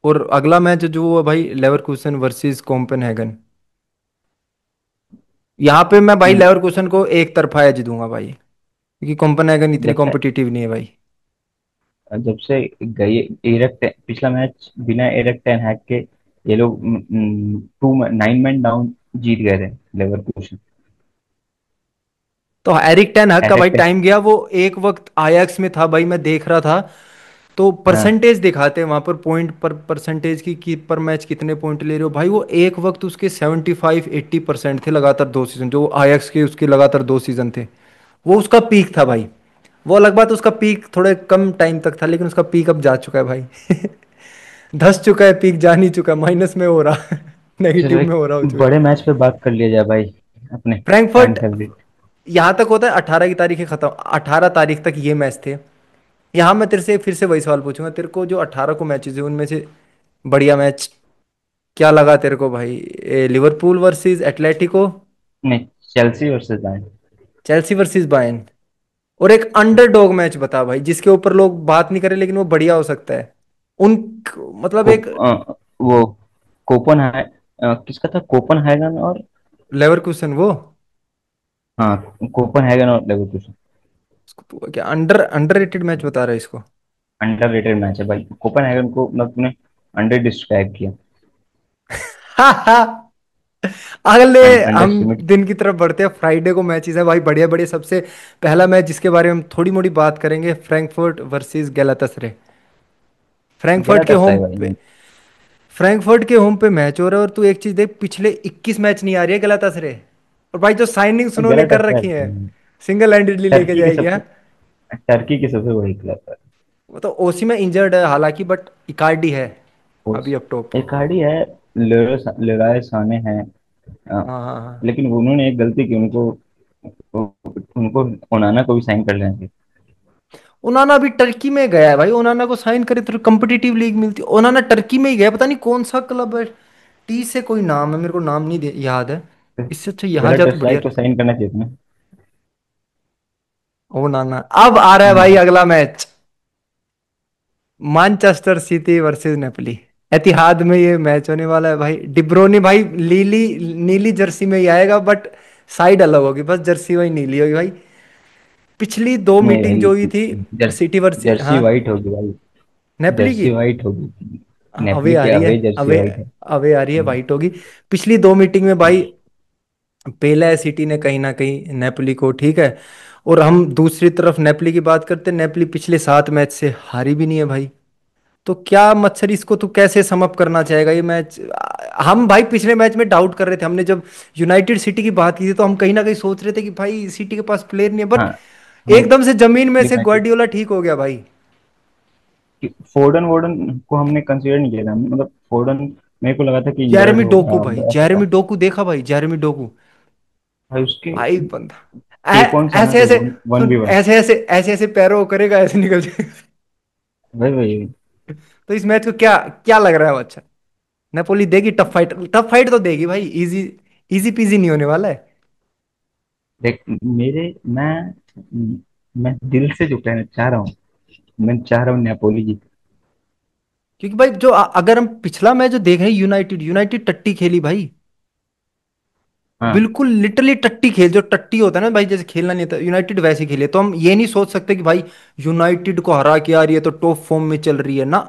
और अगला मैच जो हुआ भाई, लेवरकुसन वर्सेस कोपेनहेगन। यहाँ पे मैं भाई लेवरकुसन को एक तरफा एज दूंगा भाई, क्योंकि कोपेनहेगन इतनी जब से कॉम्पिटिटिव नहीं है भाई। जब से गई पिछला मैच बिना एरिक टेन हैग के, ये लोग 9 मैन डाउन जीत गए थे लेवरकुसन। तो एरिक टेन हग का एरिक भाई टेन, टाइम गया, वो एक वक्त आयक्स में था भाई, मैं देख रहा था। तो हाँ परसेंटेज दिखाते हैं वहां पर, पॉइंट पर परसेंटेज की कि पर मैच कितने पॉइंट ले रहे हो भाई, वो एक वक्त उसके 75-80% थे लगातार 2 सीजन, जो आयक्स के उसके लगातार 2 सीजन थे। वो उसका पीक था भाई। वो अलग बात, उसका पीक थोड़े कम टाइम तक था, लेकिन उसका पीक अब जा चुका है भाई। धस चुका है, पीक जा नहीं चुका, माइनस में हो रहा। चलो नेगेटिव में एक हो रहा हो चुका। बड़े मैच पे बात कर लिया जाए भाई, अपने फैन फ्रैंकफर्ट, फेवरेट। यहाँ तक होता है 18 की तारीख है खत्म, 18 तारीख तक ये मैच थे। यहाँ मैं तेरे से फिर से वही सवाल पूछूंगा, तेरे को जो 18 को मैचेस है उनमें से बढ़िया मैच क्या लगा तेरे को भाई? लिवरपूल वर्सेस एटलेटिको, नहीं, Chelsea versus Bayern. Chelsea versus Bayern, और एक अंडरडॉग मैच बता भाई जिसके ऊपर लोग बात नहीं करें लेकिन वो बढ़िया हो सकता है। उन, मतलब को एक, वो किसका था, कोपन और, लेवरकुसन वो, हाँ कोपन और लेवरकुसन। उसको तू क्या अंडर अंडररेटेड मैच बता रहा है इसको? अंडररेटेड मैच है भाई, कोपन को मतलब तूने अंडर डिस्क्राइब किया। अगले, अंडर हम एस्टिमेट। दिन की तरफ बढ़ते हैं। फ्राइडे को मैचेस है भाई, बढ़िया बढ़िया। सबसे पहला मैच जिसके बारे में हम थोड़ी मोड़ी बात करेंगे, फ्रैंकफर्ट वर्सेस गैलातासरे। गया फ्रैंकफर्ट के था होम सही भाई। पे, फ्रैंकफर्ट के होम पे मैच हो रहा है, और तू एक चीज देख, पिछले 21 मैच नहीं आ रही है गैलातासरे। और भाई जो साइनिंग्स उन्होंने गया था कर रखी सही। है, सिंगल हैंडेडली लेके टर्की की जाएगी हाँ। सबसे टर्की की सबसे बड़ी क्लब है। वो तो ओसी में इंजर्ड है हालांकि, बट इकार्डी है उस अभी अप टॉप। एकाडी है, लेराय साने हैं, अ, हाँ हाँ हाँ। लेकिन उन्होंने एक गलती की, उनको उनको ओनाना को भी साइन कर लेना चाहिए। ओनाना अभी टर्की में गया है भाई, ओनाना को साइन करे तो कंपिटिटिव लीग मिलती। ओनाना टर्की में ही गया, पता नहीं कौन सा क्लब है, टी से कोई नाम है, मेरे को नाम नहीं याद है। इससे अच्छा यहाँ जा तो गलत बढ़िया। को साइन करना चाहिए था ना। ओनाना अब आ रहा है भाई हम्म। अगला match, Manchester City versus Napoli. Etihad में ये मैच होने वाला है भाई। डिब्रोनी भाई लीली, नीली जर्सी में ही आएगा, बट साइड अलग होगी, बस जर्सी वही नीली होगी भाई। पिछली दो नहीं मीटिंग जो हुई भाई, थी, सिटी वर्सेस, जर्सी हाँ, वाइट होगी भाई, नेपली की। जर्सी वाइट होगी। अवे नेपली आ के रही है, अवे जर्सी अवे, वाइट है। अवे आ रही है, हम्म। वाइट होगी। पिछली दो मीटिंग में भाई पेला है सिटी ने कहीं ना कहीं नेपली को, ठीक है। और हम दूसरी तरफ नेपली की बात करते हैं, नेपली पिछले 7 मैच से हारी भी नहीं है भाई। तो क्या मत्सर, इसको तू कैसे समअप करना चाहेगा ये मैच? हम भाई पिछले मैच में डाउट कर रहे थे, हमने जब यूनाइटेड सिटी की बात की थी तो हम कहीं ना कहीं सोच रहे थे कि भाई सिटी के पास प्लेयर नहीं है, हाँ बट हाँ, एकदम से जमीन में से यूनाइटेड ग्वार्डियोला ठीक हो गया भाई। फोर्डन वोर्डन को हमने कंसीडर नहीं किया था, मतलब फोर्डन मेरे को लगा था कि इंजर्ड जेरेमी डोकू होगा भाई, ऐसा। जेरेमी डोकू देखा भाई, जेरेमी डोकू भाई उसके भाई बंदा टेक ऑन था ना, ऐसे तो ऐसे, वन सुन, बी वन। ऐसे ऐसे पैरों को करेगा, ऐसे निकल जाएगा। भाई भाई तो इस मैच को क्या क्या लग रहा है वो? अच्छा, नेपोली देगी टफ फाइट, टफ फाइट तो देगी भाई, इजी, इजी पीजी नहीं होने वाला है। देख मेरे, मैं दिल से जो कहना चाह रहा हूँ, मैं चाह रहा हूँ नेपोली जीते। क्योंकि भाई जो अगर हम पिछला मैच जो देख रहे हैं, यूनाइटेड यूनाइटेड टट्टी खेली भाई। हाँ। बिल्कुल लिटरली टट्टी खेल, जो टट्टी होता है ना भाई, जैसे खेलना नहीं आता यूनाइटेड वैसे खेले, तो हम ये नहीं सोच सकते कि भाई यूनाइटेड को हरा के आ रही है तो टॉप फॉर्म में चल रही है ना,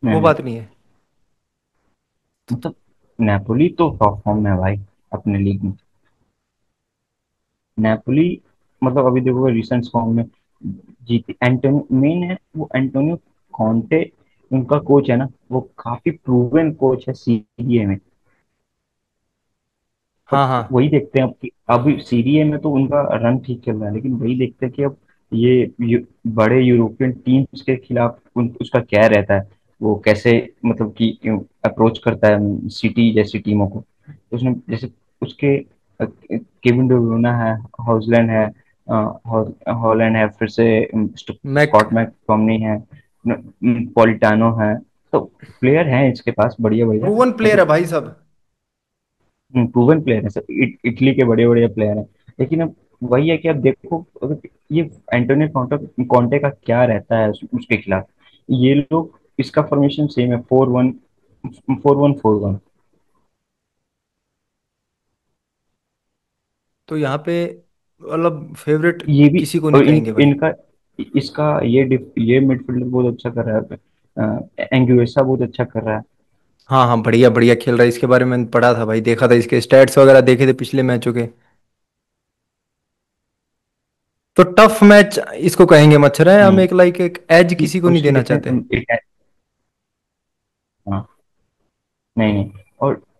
नहीं वो नहीं, बात नहीं है। मतलब नेपोली तो टॉप फॉर्म में है भाई अपने लीग में। नेपोली मतलब अभी देखोगे रिसेंट फॉर्म में जीती। एंटोनियो मेन है वो, एंटोनियो कॉन्टे उनका कोच है ना, वो काफी प्रूवन कोच है सीरीए में। हाँ अब हाँ। वही देखते हैं अब कि अभी सीरीए में तो उनका रन ठीक चल रहा है, लेकिन वही देखते हैं कि अब ये बड़े यूरोपियन टीम्स के खिलाफ उसका क्या रहता है, वो कैसे मतलब कि अप्रोच करता है सिटी जैसी टीमों को। तो उसने जैसे उसके केविन डी ब्रुयना है, हॉजलैंड है, हॉलैंड है, फिर से मैक स्कॉट मैकटोमनी है, पॉलिटानो है। तो प्लेयर हैं इसके पास बढ़िया बढ़िया, प्रूवन प्लेयर है मतलब भाई सब। प्रूवन प्लेयर है सब। इटली के बड़े बड़े प्लेयर हैं। लेकिन अब वही है कि अब देखो अगर ये एंटोनियो कॉन्टे का क्या रहता है उसके खिलाफ। ये लोग इसका फॉर्मेशन सेम है, 4-1, 4-1, 4-1। तो यहाँ पे मतलब फेवरेट ये भी, किसी को नहीं और कहेंगे भाई। इनका इसका ये मिडफील्डर बहुत अच्छा कर रहा है, एंगुएसा बहुत अच्छा कर रहा है। हाँ हाँ, बढ़िया बढ़िया खेल रहा है, इसके बारे में मैंने पढ़ा था भाई, देखा था इसके स्टैट्स वगैरह देखे थे पिछले मैचों के। तो टफ मैच इसको कहेंगे मच्छर है, हम हम्म, एक लाइक एक एज किसी को नहीं उसकी देना डिफेंस, चाहते। हाँ, नहीं नहीं,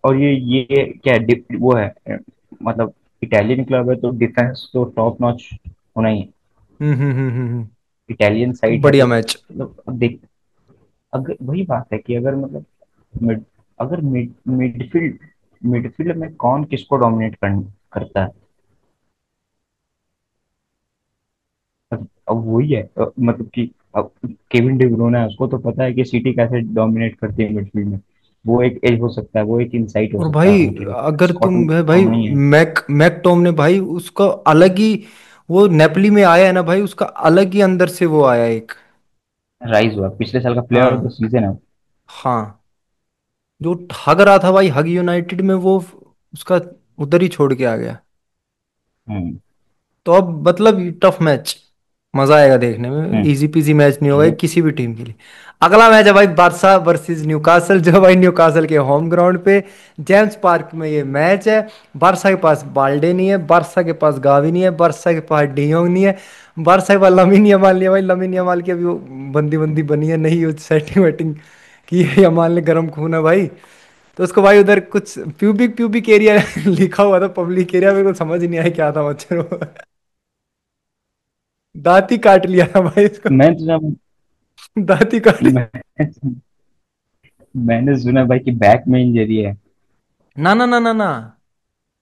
और ये क्या है, वो है मतलब इटालियन क्लब है तो डिफेंस तो टॉप नॉच होना ही है। इटालियन तो साइड है बढ़िया तो मैच। मतलब अब देख, अगर वही बात है कि अगर मतलब मिड अगर मिडफील्ड में कौन किसको डोमिनेट करता है। अब वही है, मतलब कि अब केविन डी ब्रुयना है, उसको तो पता है कि सिटी कैसे डोमिनेट करती है मिडफील्ड में। वो एक एज हो सकता है, वो एक इंसाइट हो और सकता है भाई उनके लिए। अगर स्कॉट तुम भाई टोमनी है। मैक टॉम ने भाई उसका अलग ही, वो नेपली में आया है ना भाई, उसका अलग ही अंदर से वो आया एक। राइज हुआ, पिछले साल का प्लेयर ऑफ द हाँ सीजन है। हाँ। जो हग रहा था भाई हग यूनाइटेड में, वो उसका उधर ही छोड़ के आ गया। हम्म। तो अब मतलब टफ मैच, मजा आएगा देखने में, हम्म। इजी पीजी मैच नहीं होगा ये ये किसी भी टीम के लिए। अगला मैच है भाई बारसा वर्सेस न्यूकासल, जो भाई न्यूकासल के होम ग्राउंड पे जेम्स पार्क में ये मैच है। बारसा के पास बाल्डे नहीं है, बारसा के पास गावी नहीं है, बारसा के पास डियोंग नहीं है, बारसा के पास लमिन यमाल नहीं है भाई। लमिन यमाल की अभी वो बंदी बंदी बनी है नहीं, सेटिंग वेटिंग की है यमाल ने, गर्म खून है भाई। तो उसको भाई उधर कुछ प्यूबिक प्यूबिक एरिया लिखा हुआ था, पब्लिक एरिया, मेरे को समझ नहीं आया क्या था मच्छर वो। दांत ही काट लिया था भाई इसको, मैं तो जब दांत ही काट। मैं, मैंने सुना भाई कि बैक में इंजरी है। ना ना ना ना ना,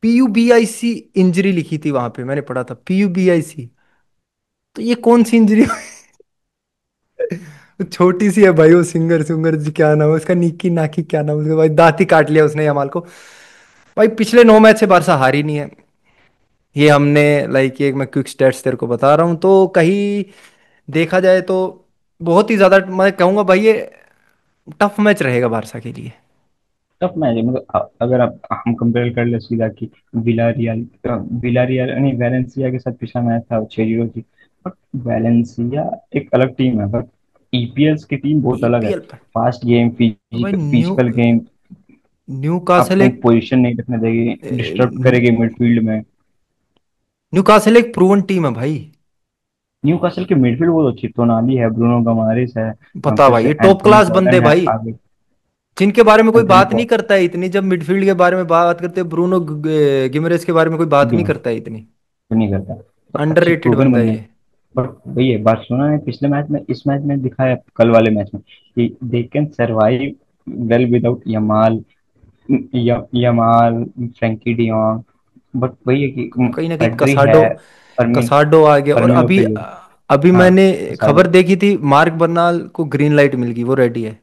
PUBIC इंजरी लिखी थी वहां पे, मैंने पढ़ा था PUBIC। तो ये कौन सी इंजरी? छोटी सी है भाई, वो सिंगर सिंगर जी क्या नाम है उसका, निकी नाकी क्या नाम है उसका भाई, दांत ही काट लिया उसने यमाल को। भाई पिछले 9 मैच से बारसा हारी नहीं है। ये हमने लाइक एक मैं क्विक स्टेट्स तेरे को बता रहा हूँ, तो कहीं देखा जाए तो बहुत ही ज्यादा मैं कहूंगा भाई ये टफ मैच रहेगा बारसा के लिए। टफ मैच है, मतलब अगर आप हम कंपेयर कर ले सीधा कि विलारियल विलारियल नहीं, वैलेंसिया के साथ पिछला मैच था 6-0 की। बट वैलेंसिया एक अलग टीम है, बट ईपीएल की टीम बहुत अलग है। EPL पर फास्ट गेम, तो भाई फिजिकल गेम, न्यू कासल आपको एक पोजीशन नहीं रखने देगी, डिस्टर्ब करेगी मिडफील्ड में। न्यू कासल एक प्रूवन टीम है भाई। न्यूकासल की मिडफील्ड बहुत अच्छी, टोनाली है, ब्रूनो गमारेस है, बता फिर भाई से ये टॉप एंथोनी क्लास बंदे गॉर्डन है भाई, आगे। जिनके बारे में कोई एंथोनी बात नहीं करता है इतनी, जब मिडफील्ड के बारे में बात करते हैं ब्रूनो गिमरेस के बारे में कोई बात नहीं गॉर्डन करता है इतनी। नहीं करता, तो अच्छे अंडररेटेड प्रूवन बंदा है बंदे हैं। ये। बट वही है, बार्सिलोना ने पिछले मैच में, इस मैच में दिखाया, कल वाले मैच में, कि they can survive well without Yamal, Yamal, Frenkie de Jong. But वही है कि अब कहीं ना कहीं पेड्री है, फर्मिन कसाडो आ गया, और फर्मिनो अभी पे। अभी हाँ, मैंने खबर साडो देखी थी मार्क बर्नाल को ग्रीन लाइट मिल गई, वो रेडी है।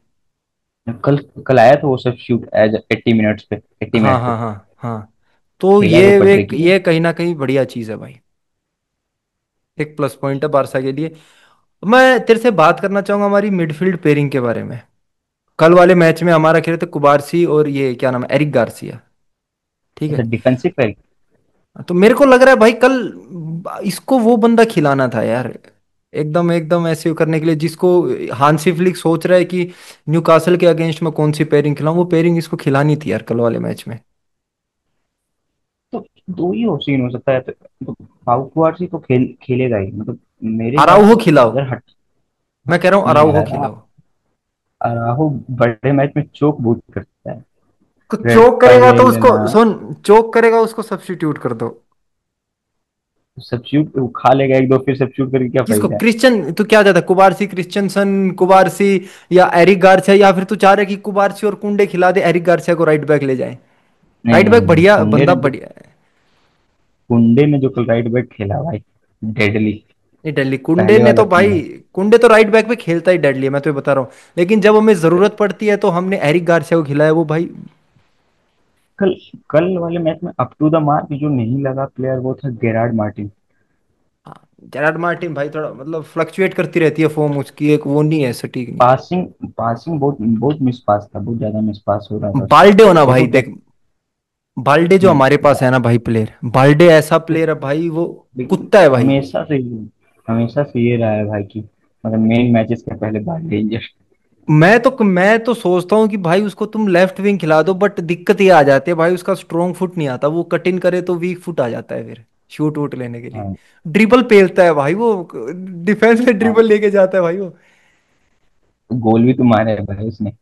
कल कल आया था वो सब शूट एज 80 मिनट्स पे, एट्टी हाँ मिनट पे हाँ हाँ हाँ। तो खेला ये है वो पेड्री एक के लिए। ये कहीं ना कहीं बढ़िया चीज है भाई, एक प्लस पॉइंट है बारसा के लिए। मैं तेरे से बात करना चाहूंगा हमारी मिडफील्ड पेयरिंग के बारे में। कल वाले मैच में हमारा खेले थे कुबारसी और ये क्या नाम है, एरिक गार्सिया। ठीक अच्छा, है। डिफेंसिव फैल। तो मेरे को लग रहा है भाई कल इसको वो बंदा खिलाना था यार, एकदम एकदम ऐसे करने के लिए जिसको हांसी फ्लिक सोच रहा है कि न्यूकासल के अगेंस्ट में कौन सी पेयरिंग खिलाऊं, वो पेयरिंग इसको खिलानी थी यार कल वाले मैच में। तो दो ही ऑप्शन हो सकता है, तो पाउ कुआर्सी तो खेलेगा ही, मतलब मेरे हिसाब अराउहो से। खिलाओ, अगर हट, मैं कह रहा हूँ नहीं यार, अराउहो खिलाओ। राहुल बड़े मैच में चोक बहुत करता है। को रेड चोक कार्ड करेगा ले तो उसको लेना। सुन, चोक करेगा उसको सब्स्टिट्यूट कर दो। सब्स्टिट्यूट वो खा लेगा एक दो, फिर सब्स्टिट्यूट करके क्या किसको, फायदा है। क्रिश्चियन तू क्या चाहता है, कुबारसी क्रिश्चियनसन कुबारसी या एरिक गार्सिया, या फिर तू चाह रहा है कि कुबारसी और कुंडे खिला दे, एरिक गार्सिया को राइट बैक ले जाए। नहीं राइट नहीं बैक नहीं, बढ़िया बंदा बढ़िया है। कुंडे ने जो कल राइट बैक खेला भाई, डेडली। नहीं डेडली कुंडे पहले ने वाला तो सीन भाई, है। कुंडे तो राइट बैक पे खेलता ही डेडली है, मैं तो बता रहा हूँ। लेकिन जब हमें जरूरत पड़ती है तो हमने एरिक गार्सिया को खिलाया वो भाई। कल कल वाले मैच में अप टू द मार्क जो नहीं लगा प्लेयर, वो था गेरार्ड मार्टिन। हाँ, जेरार्ड मार्टिन भाई थोड़ा मतलब फ्लक्चुएट करती रहती है फॉर्म उसकी, एक वो नहीं है, सटीक नहीं है। पासिंग पासिंग बहुत बहुत मिस पास था, बहुत ज्यादा मिस पास हो रहा था उसका। बाल्डे होना देखो भाई क्या। देख, बाल्डे जो हमारे पास है ना भाई, प्लेयर बाल्डे ऐसा प्लेयर है भाई, वो लेकिन कुत्ता है भाई। हमेशा से ये रहा है भाई कि मतलब मेन मैचेस के पहले भाग डेंजर। मैं तो सोचता हूँ कि भाई उसको तुम लेफ्ट विंग खिला दो, बट दिक्कत ये आ जाती है भाई, उसका स्ट्रोंग फुट नहीं आता, वो कट इन करे तो वीक फुट आ जाता है फिर शूट वूट लेने के लिए। हाँ। ड्रिबल पेलता है भाई वो, डिफेंस में ड्रिबल हाँ, लेके जाता है भाई वो। गोल भी तो मारे है भाई उसने।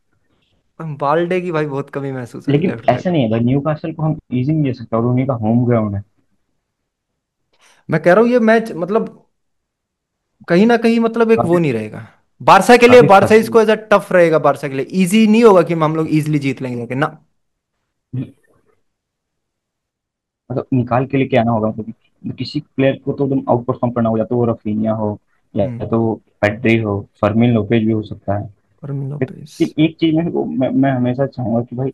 बाल्डे की भाई बहुत कमी महसूस होती लेकिन लेफ्ट ऐसा बैक। नहीं है भाई, न्यूकासल को हम इजी नहीं ले सकते, और उन्हीं का होम ग्राउंड है। मैं कह रहा हूँ ये मैच मतलब कहीं ना कहीं मतलब एक वो काफी नहीं रहेगा बारसा के लिए, काफी बारसा फंसी। इसको एज अ टफ रहेगा बारसा के लिए, इजी नहीं होगा कि हम लोग इजीली जीत लेंगे जाके ना। मतलब निकाल के लेके आना होगा, क्योंकि किसी प्लेयर को तो एकदम आउट परफॉर्म करना हो, या तो वो रफीनिया हो, या हम्म। तो वो पेड्री हो, फर्मिन लोपेज भी हो सकता है। Fermin Lopez. लेकिन एक चीज मैं हमेशा चाहूंगा कि भाई,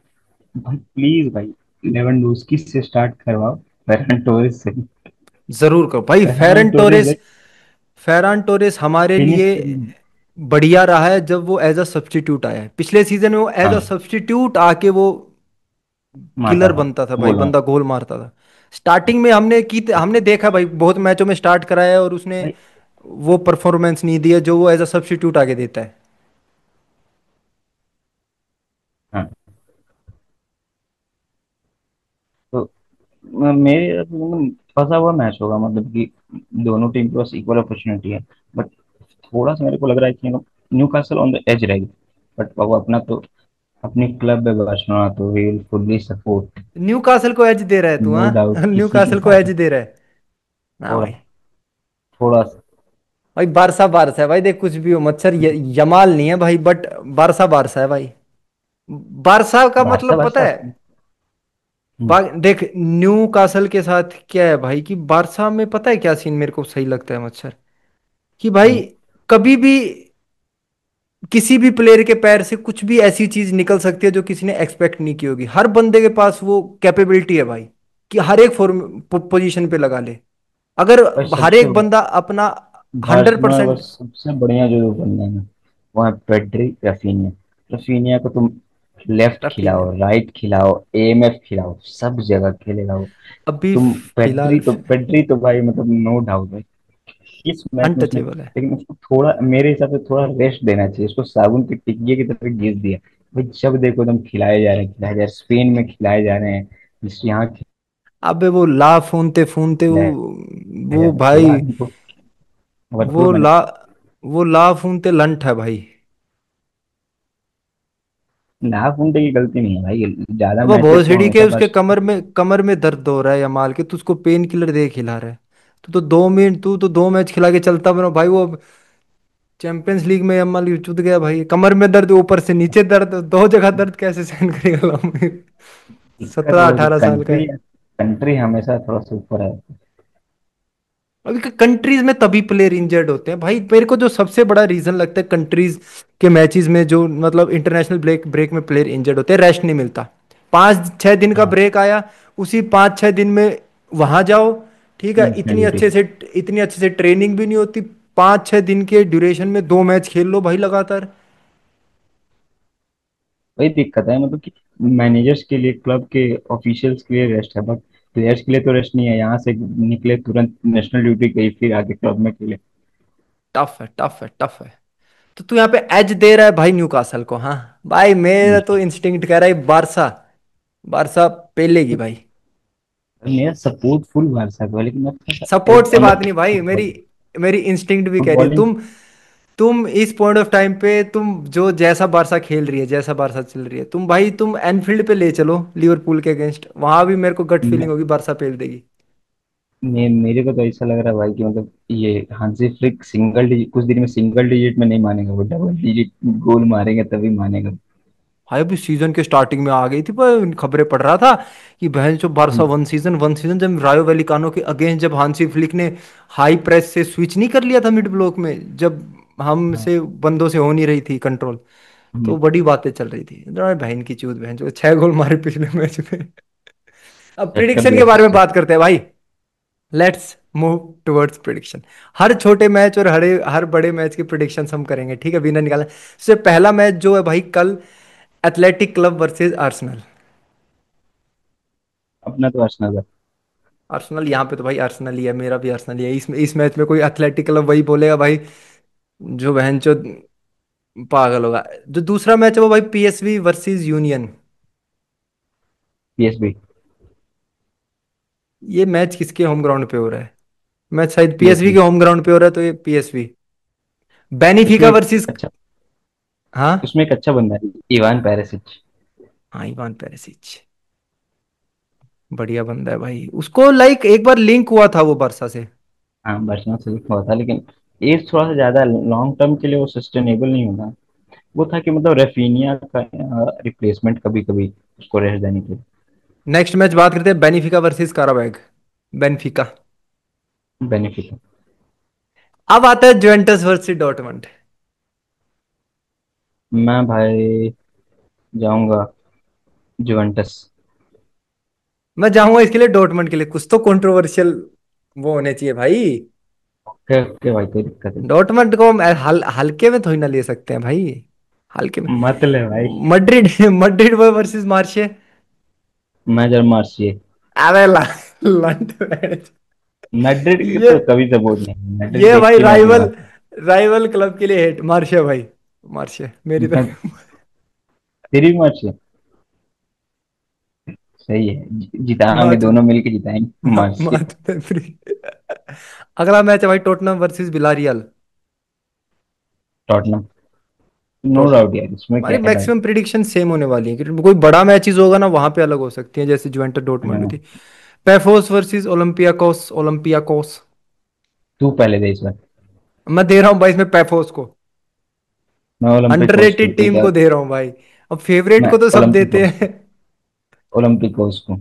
भाई प्लीज भाई, लेवेंडोस्की से स्टार्ट करवाओ, फेरन टोरेस से। जरूर करो भाई, फेरन फेरन टोरेस टोरेस। भाई फेरान टोरेस हमारे फिनिश लिए करेंगे। बढ़िया रहा है जब वो एज अ सब्स्टिट्यूट आया है, पिछले सीजन में वो एज अ हाँ, सब्स्टिट्यूट आके वो मारता किलर था, बनता था भाई, गोल बंदा मारता गोल मारता था। स्टार्टिंग में हमने देखा भाई, बहुत मैचों में स्टार्ट कराया है और उसने भाई। वो परफॉर्मेंस नहीं दिया जो वो एज अ सब्स्टिट्यूट आगे देता है। हाँ, तो मेरे मतलब फंसा हुआ मैच होगा, मतलब कि दोनों टीम के पास इक्वल अपॉर्चुनिटी है। बट थोड़ा सा मेरे को लग रहा है कि Newcastle on the edge रहेगी। बट वो अपना तो अपनी क्लब है बार्सिलोना, तो we will fully support. Newcastle को एज दे रहा है तू, नो डाउट हाँ न्यू किसी के कासल को साथ। एज दे रहा है ना थोड़ा भाई। थोड़ा सा। भाई बारसा बारसा है भाई, देख कुछ भी हो मच्छर, यमाल नहीं है भाई, बट बारसा बारसा है भाई। बारसा का बारसा मतलब पता बारसा। है, देख न्यू कासल के साथ क्या है भाई कि बारसा में पता है क्या सीन मेरे को सही लगता है मच्छर, कि भाई कभी भी किसी भी प्लेयर के पैर से कुछ भी ऐसी चीज निकल सकती है जो किसी ने एक्सपेक्ट नहीं की होगी, हर बंदे के पास वो कैपेबिलिटी है भाई कि हर एक फॉर्म पोजीशन पे लगा ले, अगर भाई हर सबसे एक बंदा अपना हंड्रेड बार्सिलोना का परसेंट सबसे बढ़िया जो बंदा है ना, वो है पेड्री रफीनिया। रफीनिया को तुम लेफ्ट रफीन है। खिलाओ, राइट खिलाओ, एएमएफ खिलाओ, सब जगह खेलेगा वो। अभी तुम फिलहाल पेड्री तो भाई मतलब नो डाउट भाई, इस मैच में उसने, अनटचेबल है। लेकिन उसको थोड़ा मेरे हिसाब से थोड़ा रेस्ट देना चाहिए, उसको साबुन की टिकिए की तरह घिस दिया। भाई जब देखो एकदम खिलाए जा रहे हैं, खिलाए जा रहे हैं, स्पेन में खिलाए जा रहे हैं, जिस यहाँ अबे वो ला फूनते फूनते खिलाए वो जा रहे हैं, भाई, यार उनको ओवरफ्लो वो मैंने। ला वो ला फूनते लंठ है भाई। नाक उनटे की गलती नहीं है भाई, ज्यादा अब मैचेस बहुत वो सीढ़ी के हमेशा उसके बस। कमर में दर्द हो रहा है या माल के, तू उसको पेन किलर दे खिला रहा है। तू तो 2 मैच खिला के चलता बना भाई, वो चैंपियंस लीग में यमाल चुत गया भाई, कमर में दर्द ऊपर से नीचे दर्द, दो जगह दर्द कैसे सहन करेगा लाऊं? दिक्कत सत्रह वो है कि अठारह साल का कंट्री है। कंट्री हमेशा थोड़ा सा ऊपर है। अभी कंट्रीज में तभी प्लेयर इंजर्ड होते हैं भाई, मेरे को जो सबसे बड़ा रीजन लगता है कंट्रीज के मैचेस में, जो मतलब इंटरनेशनल ब्रेक ब्रेक में प्लेयर इंजर्ड होते हैं, रेस्ट नहीं मिलता। 5-6 दिन का हाँ, ब्रेक आया, उसी 5-6 दिन में वहां जाओ, ठीक है, नेशनल ड्यूटी। इतनी अच्छे से ट्रेनिंग भी नहीं होती, 5-6 दिन के ड्यूरेशन में 2 मैच खेल लो भाई लगातार। वही दिक्कत है, मतलब कि मैनेजर्स के लिए, क्लब के ऑफिशियल्स के लिए रेस्ट है, बट प्लेयर्स के लिए तो रेस्ट नहीं है। यहाँ से निकले तुरंत नेशनल ड्यूटी गई, फिर आगे क्लब में खेले। टफ है, टफ है, टफ है। तो तू यहाँ पे एज दे रहा है भाई न्यूकासल को, हाँ? भाई मेरा तो इंस्टिंक्ट कह रहा है बारसा, बारसा पेलेगी भाई। मेरा सपोर्ट फुल बारसा को है, लेकिन मैं थोड़ा सा सपोर्ट से बात नहीं भाई, मेरी फुटबॉल, मेरी इंस्टिंक्ट भी कह रही है। फुटबॉलिंग। तुम इस पॉइंट ऑफ टाइम पे तुम जो जैसा बारसा खेल रही है, जैसा बारसा चल रही है, तुम भाई तुम एनफील्ड पे ले चलो लिवरपूल के अगेंस्ट, वहां भी मेरे को गट फीलिंग होगी बारसा पेल देगी। मेरे को तो ऐसा लग रहा है भाई कि मतलब ये हांसी फ्लिक सिंगल डिजिट, कुछ दिन में सिंगल डिजिट में नहीं मानेगा, वो डबल डिजिट गोल मारेंगे तभी मानेगा। भाई अभी सीजन के स्टार्टिंग में आ गई थी पर खबरें पढ़ रहा था कि बहन जो बारसा हम्म, वन सीजन जब रायो वैलिकानो के अगेंस्ट जब हांसी फ्लिक ने हाई प्रेस से स्विच नहीं कर लिया था मिड ब्लॉक में, जब हाँ, हमसे बंदों से हो नहीं रही थी कंट्रोल, तो हम्म, बड़ी बातें चल रही थी। अरे बहन की चूत, बहन जो 6 गोल मारे पिछले मैच में। अब सेट कर प्रिडिक्शन के दिया बारे में सिस्टम। बात करते हैं भाई। Let's move towards prediction. हर छोटे मैच और हर बड़े मैच की प्रिडिक्शन हम करेंगे, ठीक है, विनर निकालना। से पहला मैच जो है भाई कल, एथलेटिक क्लब वर्सेस आर्सेनल। अपना तो अर्शनल है। आर्सेनल यहाँ पे तो भाई आर्सेनल ही है, मेरा भी आर्सेनल ही है। इस मैच में कोई एथलेटिक क्लब वही बोलेगा भाई जो बहन चो पागल होगा। जो दूसरा मैच है वो भाई पीएसवी वर्सेस यूनियन। पीएसबी। ये मैच किसके होम ग्राउंड पे हो रहा है? मैच शायद पीएसवी पीएसबी। के होम ग्राउंड पे हो रहा है, तो ये पीएसवी। बेनिफिका उसमें एक वर्सेस, अच्छा हाँ, उसमें एक अच्छा बंदा है, इवान पेरिसिच। हाँ इवान पेरिसिच, बढ़िया बंदा है भाई। उसको लाइक एक बार लिंक हुआ था वो बारसा से। हाँ, बर्सनल से लिखा हुआ था, लेकिन एज थोड़ा सा ज्यादा, लॉन्ग टर्म के लिए वो सस्टेनेबल नहीं होगा। वो था कि मतलब रेफिनिया का रिप्लेसमेंट कभी कभी उसको रेस्ट देने के लिए। नेक्स्ट मैच बात करते हैं बेनिफिका वर्सेस काराबैग। बेनिफिका। बेनिफिट है। अब आता है जुवेंटस वर्सेस डॉर्टमंड। मैं भाई जाऊंगा जुवेंटस। मैं जाऊंगा इसके लिए डॉर्टमंड के लिए, कुछ तो कंट्रोवर्शियल वो होने चाहिए भाई। ओके ओके भाई, कोई दिक्कत नहीं। डॉर्टमंड को हम हल्के में थोड़ी ना ले सकते हैं भाई, हल्के में। मत ले भाई। Madrid Madrid versus मार्शे। मैं जब मार्सिए। अरे लंट। मैड्रिड के ये तो कभी सपोर्ट नहीं, मैड्रिड ये देख भाई के मैं अपने राइवल, आप। राइवल क्लब के लिए हेट मार्शे भाई। मार्शे मेरी मैं तरफ। तेरी भी मार्सिए। सही है, जिताएंगे, मार्च, दोनों मिलके जिताएंगे मार्सिए। मार्च में फ्री। अगला मैच है भाई Tottenham versus Villarreal. Tottenham. No Tottenham. Doubt यार, इसमें हमारी क्या है मैक्सिमम प्रिडिक्शन सेम होने वाली है, क्योंकि कोई बड़ा मैचेस होगा ना वहां पे अलग हो सकती है, जैसे जुवेंटस डॉर्टमुंड में डाउट। थी। पेफोस वर्सेस ओलंपियाकोस, ओलंपियाकोस। तू पहले दे इस बार। मैं दे रहा हूँ भाई इसमें पेफोस को। मैं ओलंपिकोस को अंडररेटेड टीम इधर। को दे रहा हूँ भाई। अब फेवरेट मैं को तो सब देते ओलंपिकोस हैं। ओलंपिकोस को।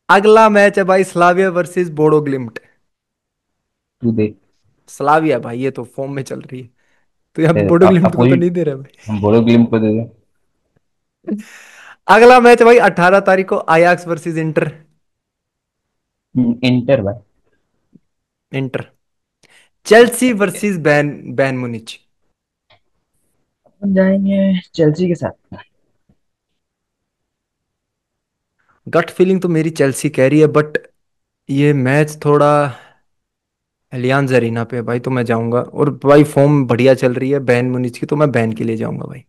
अगला मैच है भाई स्लाविया वर्सेस बोडो ग्लिम्ट। तू दे। स्लाविया भाई ये तो फॉर्म में चल रही है, तो यहाँ पे बोडो ग्लिम्ट को तो अपोजिट। नहीं दे रहा भाई। हम बोलो गिल्म को दे दे। अगला मैच है भाई 18 तारीख को आयाक्स वर्सेस इंटर। इंटर भाई। Inter. Chelsea versus Bayern Bayern Munich. अपन जाएंगे चेल्सी के साथ। गट फीलिंग तो मेरी चेल्सी कह रही है, बट ये मैच थोड़ा एलियांज अरीना पे है भाई, तो मैं जाऊंगा। और भाई फॉर्म बढ़िया चल रही है बैन मुनिच की, तो मैं बैन के लिए जाऊंगा भाई।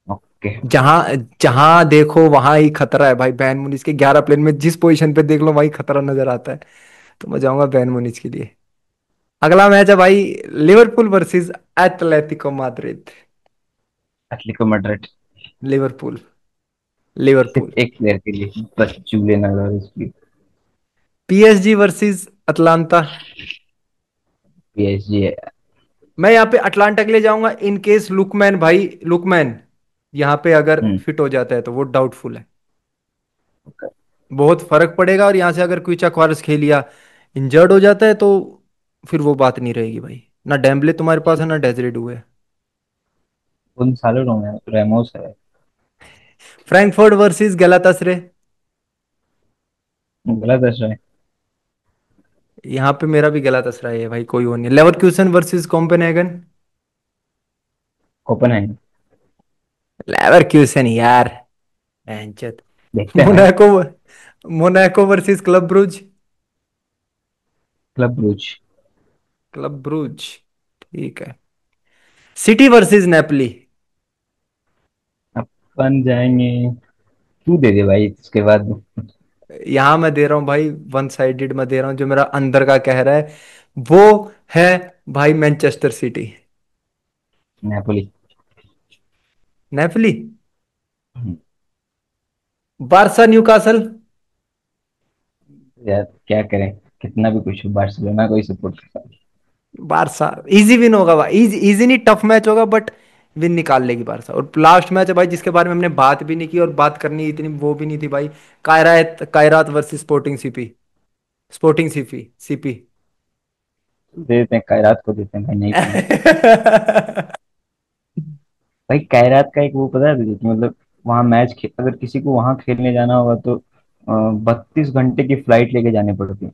ओके। जहां जहां देखो वहां ही खतरा है भाई, बैन मुनिच के 11 प्लेन में जिस पोजीशन पे देख लो वहीं खतरा नजर आता है, तो मैं जाऊंगा बैन मुनिच के लिए। अगला मैच है भाई Liverpool versus Atletico Madrid. Atletico Madrid. Liverpool, Liverpool. सिर्फ एक प्लेयर के लिए, बस जूलियन अल्वारेज की। PSG versus Atlanta. पीएसजी है। मैं यहाँ पे अटलांटा के लिए जाऊंगा इन केस लुकमैन भाई, लुकमैन यहाँ पे अगर हम्म। फिट हो जाता है तो वो डाउटफुल है। बहुत फर्क पड़ेगा, और यहाँ से अगर क्विचा क्वार्स खेलिया इंजर्ड हो जाता है तो फिर वो बात नहीं रहेगी भाई। ना डेम्बले तुम्हारे पास है, ना डेजरेडू है। गोंसालो रेमोस है। Frankfurt versus Galatasaray. गलत है। यहाँ पे मेरा भी गलातासराय है भाई, कोई वो नहीं। Leverkusen versus Copenhagen. Copenhagen. Leverkusen यार, बेंचत। देखते हैं। Monaco, Monaco versus Club Brugge. Club Brugge. Club Brugge, ठीक है। City versus Nepali. अपन जाएंगे, तू दे दे भाई उसके बाद। यहां मैं दे रहा हूं भाई, वन साइडेड मैं दे रहा हूं, जो मेरा अंदर का कह रहा है वो है भाई Manchester city. Napoli. Nepali. Barça Newcastle. यार क्या करें, कितना भी कुछ हो, बार्सिलोना को ही सपोर्ट करता हूँ। बारसा इजी विन होगा भाई, इजी इजी नहीं, टफ मैच होगा बट विन निकाल लेगी बारसा। और लास्ट मैच है भाई जिसके बारे में हमने बात भी नहीं की, और बात करनी इतनी वो भी नहीं थी भाई। Kairat Kairat versus Sporting CP. Sporting CP CP. दे देते हैं कायरात को, देते हैं भाई, नहीं तो नहीं। भाई कायरात का एक वो पता है तुझे कि मतलब वहाँ अगर किसी को वहां खेलने जाना होगा तो 32 घंटे की फ्लाइट लेके जाने पड़ती है।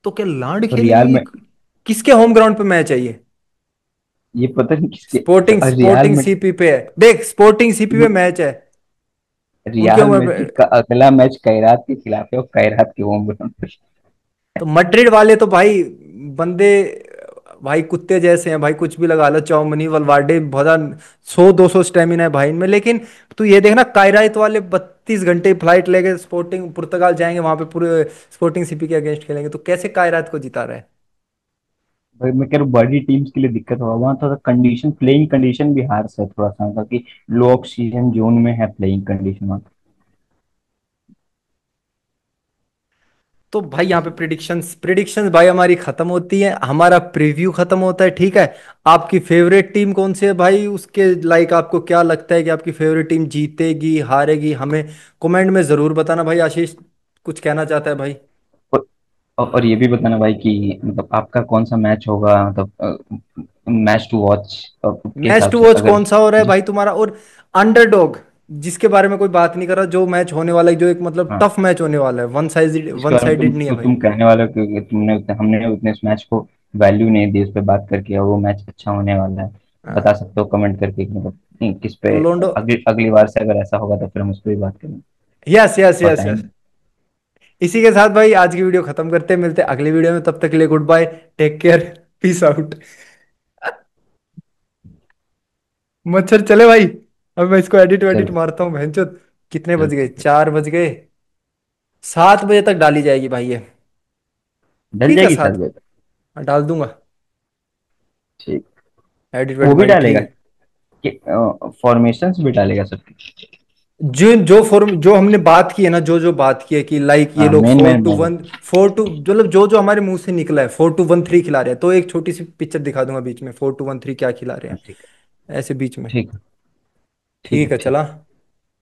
तो क्या लांड और रियाल खेलेगी? में, किसके होम ग्राउंड पे मैच है ये? ये पता नहीं किसके। स्पोर्टिंग और स्पोर्टिंग सीपी पे है, देख स्पोर्टिंग सीपी पे मैच है उनके रियाल home मैड्रिड पे। का अगला मैच कायरात के खिलाफ है, और कायरात के होम ग्राउंड पे। तो मैड्रिड वाले तो भाई बंदे भाई कुत्ते जैसे हैं भाई, कुछ भी लगा लो, चौमनी वलवाडे बहुत 100-200 स्टेमिना है भाई इनमें। लेकिन तू ये देखना, कायराइत वाले 32 घंटे फ्लाइट लेके स्पोर्टिंग पुर्तगाल जाएंगे, वहां पे पूरे स्पोर्टिंग सीपी के अगेंस्ट खेलेंगे, तो कैसे कायराइत को जिता रहा है? भाई मैं कह रहा हूँ बड़ी टीम्स के लिए दिक्कत होगा वहाँ, थोड़ा कंडीशन, प्लेइंग कंडीशन भी हार्श है थोड़ा सा, ताकि लो ऑक्सीजन जोन में है प्लेइंग कंडीशन वहाँ। तो भाई यहाँ पे प्रिडिक्शंस प्रिडिक्शंस भाई हमारी खत्म होती है, हमारा प्रीव्यू खत्म होता है, ठीक है। आपकी फेवरेट टीम कौन सी है भाई, उसके लाइक आपको क्या लगता है कि आपकी फेवरेट टीम जीतेगी हारेगी, हमें कमेंट में जरूर बताना भाई। आशीष कुछ कहना चाहता है भाई? और, और ये भी बताना भाई कि मतलब आपका कौन सा मैच होगा, मतलब मैच टू वॉच के मैच हिसाब टू से वॉच अगर कौन सा हो रहा है जिस। भाई तुम्हारा? और अंडरडॉग, जिसके बारे में कोई बात नहीं कर रहा, जो मैच होने वाला है, जो एक मतलब हाँ, टफ मैच होने वाला है, जिसके वन बारे में साइडेड नहीं है भाई। तुम कहने वाले हो कि हमने उतने उस मैच को वैल्यू नहीं दी, उस पर बात करके, और वो मैच अच्छा होने वाला है। बता हाँ, सकते हो कमेंट करके कि मतलब किस पे। तो लोंडो। अगली अगली बार से अगर ऐसा होगा तो फिर हम उस पर भी बात करेंगे। Yes yes yes yes. बताएंगे। इसी के साथ भाई आज की वीडियो खत्म करते हैं, मिलते हैं अगली वीडियो में, तब तक के लिए goodbye, take care, peace out. मच्छर चले भाई, अब मैं इसको एडिट वेडिट चलो, मारता हूँ भैंचोद। कितने चल बज गए? ठीक है। 4 बज गए। 7 बजे तक डाली जाएगी भाई ये। डल ठीक है जाएगी 7 साथ, बजे तक। हाँ, डाल दूंगा। ठीक। एडिट वो वेडिट भी भाई डालेगा ठीक। कि फॉर्मेशंस भी डालेगा सबकी। जो जो फॉर्म जो हमने बात की है ना, जो जो बात की है कि लाइक ये हाँ, लोग मेन फोर मेन टू डालेगा। वन 4-2, मतलब जो जो हमारे मुंह से निकला है 4-2-1-3 खिला रहे हैं, तो एक छोटी सी पिक्चर दिखा दूंगा बीच में, 4-2-1-3 क्या खिला रहे हाँ, हैं ठीक है। ऐसे बीच में। ठीक है। ठीक ठीक है। है ठीक। चला।